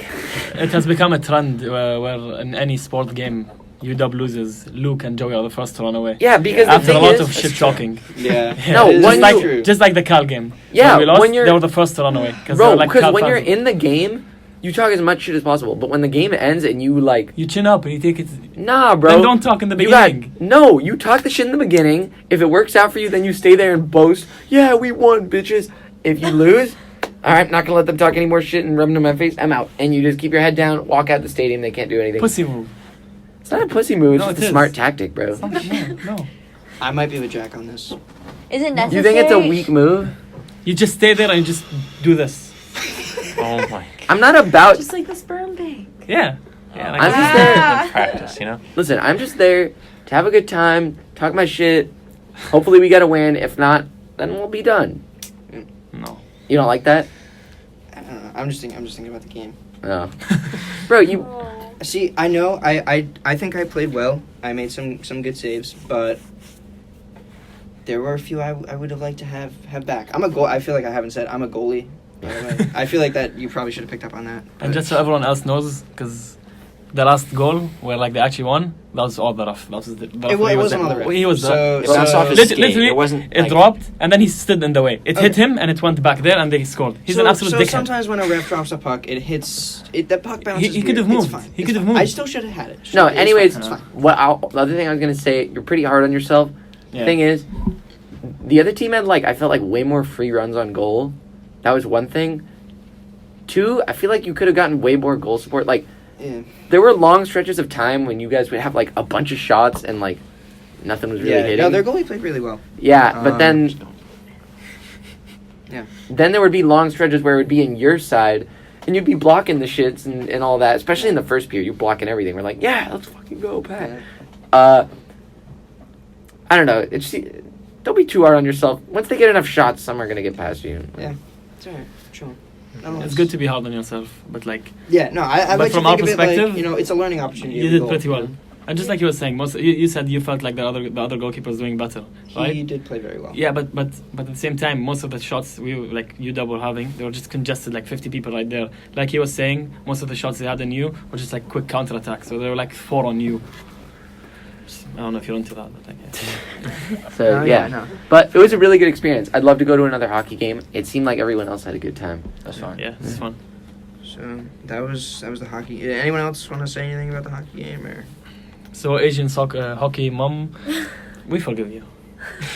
it has become a trend where in any sport game, UW loses, Luke and Joey are the first to run away. Yeah, because the After a thing lot is, of shit talking. Yeah. No, It is when you- true. Just like the Cal game. Yeah, when we lost, when you're- they were the first to run away. bro, like because Cal when you're fans. in the game, you talk as much shit as possible. But when the game ends and you like, You chin up and you take it. nah, bro, Then don't talk in the you got beginning. no. You talk the shit in the beginning. If it works out for you, then you stay there and boast. Yeah, we won, bitches. If you lose, all right, I'm not gonna let them talk any more shit and rub it in my face. I'm out, and you just keep your head down, walk out the stadium. They can't do anything. Pussy move. It's not a pussy move. It's No, just it a is. smart tactic, bro. No. I might be with Jack on this. Is it necessary? You think it's a weak move? You just stay there and you just do this. Oh my. I'm not about. Just like the sperm bank. Yeah. Yeah, like I'm that. just there. In practice, you know. Listen, I'm just there to have a good time, talk my shit. Hopefully, we get a win. If not, then we'll be done. No. You don't like that? I don't know. I'm just thinking about the game. No, bro. You See, I know. I think I played well. I made some good saves, but there were a few I would have liked to have back. I'm a goal. I feel like I haven't said I'm a goalie. By the way. I feel like that you probably should have picked up on that. And but- just so everyone else knows, because the last goal where like they actually won, that was all the ref. That was the It referee wasn't there. on the ref. He was So- there. It bounced off his skate. Literally, It wasn't. it like, dropped and then he stood in the way. It hit Okay. him and it went back there and they scored. He's so, an absolute so dickhead. sometimes when a ref drops a puck, it hits. The puck bounces. He could have weird. moved. It's fine. He It's could have fine. moved. I still should have had it. no. It's Anyways, fine. It's fine. the other thing I was gonna say, you're pretty hard on yourself. Yeah. Thing is, the other team had like I felt like way more free runs on goal. That was one thing. Two, I feel like you could have gotten way more goal support. Like Yeah. there were long stretches of time when you guys would have like a bunch of shots and like nothing was really Yeah. hitting. No, their goalie played really well. Yeah, but then Yeah. then there would be long stretches where it would be in your side and you'd be blocking the shits and all that, especially in the first period. You're blocking everything. We're like, yeah, let's fucking go, Pat. I don't know. It's don't be too hard on yourself. Once they get enough shots, some are gonna get past you. It's alright. Chill. It's good to be hard on yourself, but like Yeah. No, I But like from to our think of it like, perspective, it's a learning opportunity. you every did goal, pretty you well. know? And just like you were saying, you said you felt like the other goalkeeper was doing better, right? He did play very well. Yeah, but at the same time, most of the shots UW were having, they were just congested, like 50 people right there. Like he was saying, most of the shots they had on you were just like quick counterattacks. So they were like 4 on you. I don't know if you're into that, but yeah. So yeah, no. but it was a really good experience. I'd love to go to another hockey game. It seemed like everyone else had a good time. That's fun. Yeah, it's fun. So that was the hockey. Anyone else want to say anything about the hockey game or? So Asian soccer, hockey mom, we forgive you.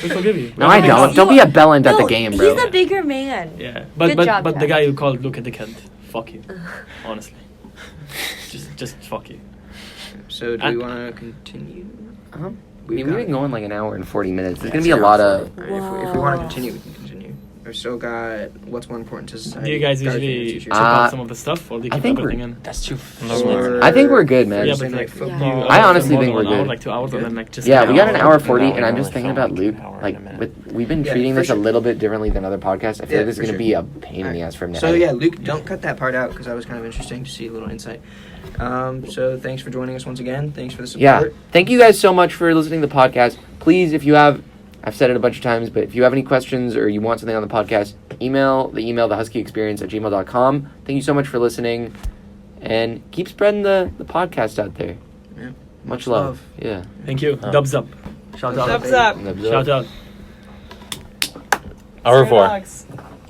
We forgive you. No, I don't. Don't be a bellend at the game, bro. He's a bigger man. Yeah, Good job, but the Jack. guy who called Luke a dickhead, fuck you. Honestly, just fuck you. So do we want to continue? I We've mean, got- we've been going like an hour and 40 minutes. There's Yeah, gonna be a it's lot an hour of. forty. If we want to continue, we can continue. We've still got what's more important to society. Do you guys Gardening usually teachers. check out some of the stuff, or do you I keep think everything in? That's too Or- I think we're good, man. Yeah, Thursday but night like, football. I honestly more think than we're an hour, good. like 2 hours, and then like just Yeah, an we got an hour 40, No, and I'm we just only thinking film about like Luke. an hour and Like, a minute. we've been Yeah, treating for this a sure. little bit differently than other podcasts. I feel Yeah, like this is for gonna sure. be a pain in the ass for him to So edit. yeah, Luke, don't cut that part out because that was kind of interesting to see a little insight. So thanks for joining us once again. Thanks for the support. Yeah. Thank you guys so much for listening to the podcast. Please, if you have, I've said it a bunch of times, but if you have any questions or you want something on the podcast, email the huskyexperience@gmail.com. Thank you so much for listening, and keep spreading the podcast out there. Yeah. Much love. Yeah. Thank you. Dubs up. Shout out. Dubs up. Shout out. Au revoir. Dogs.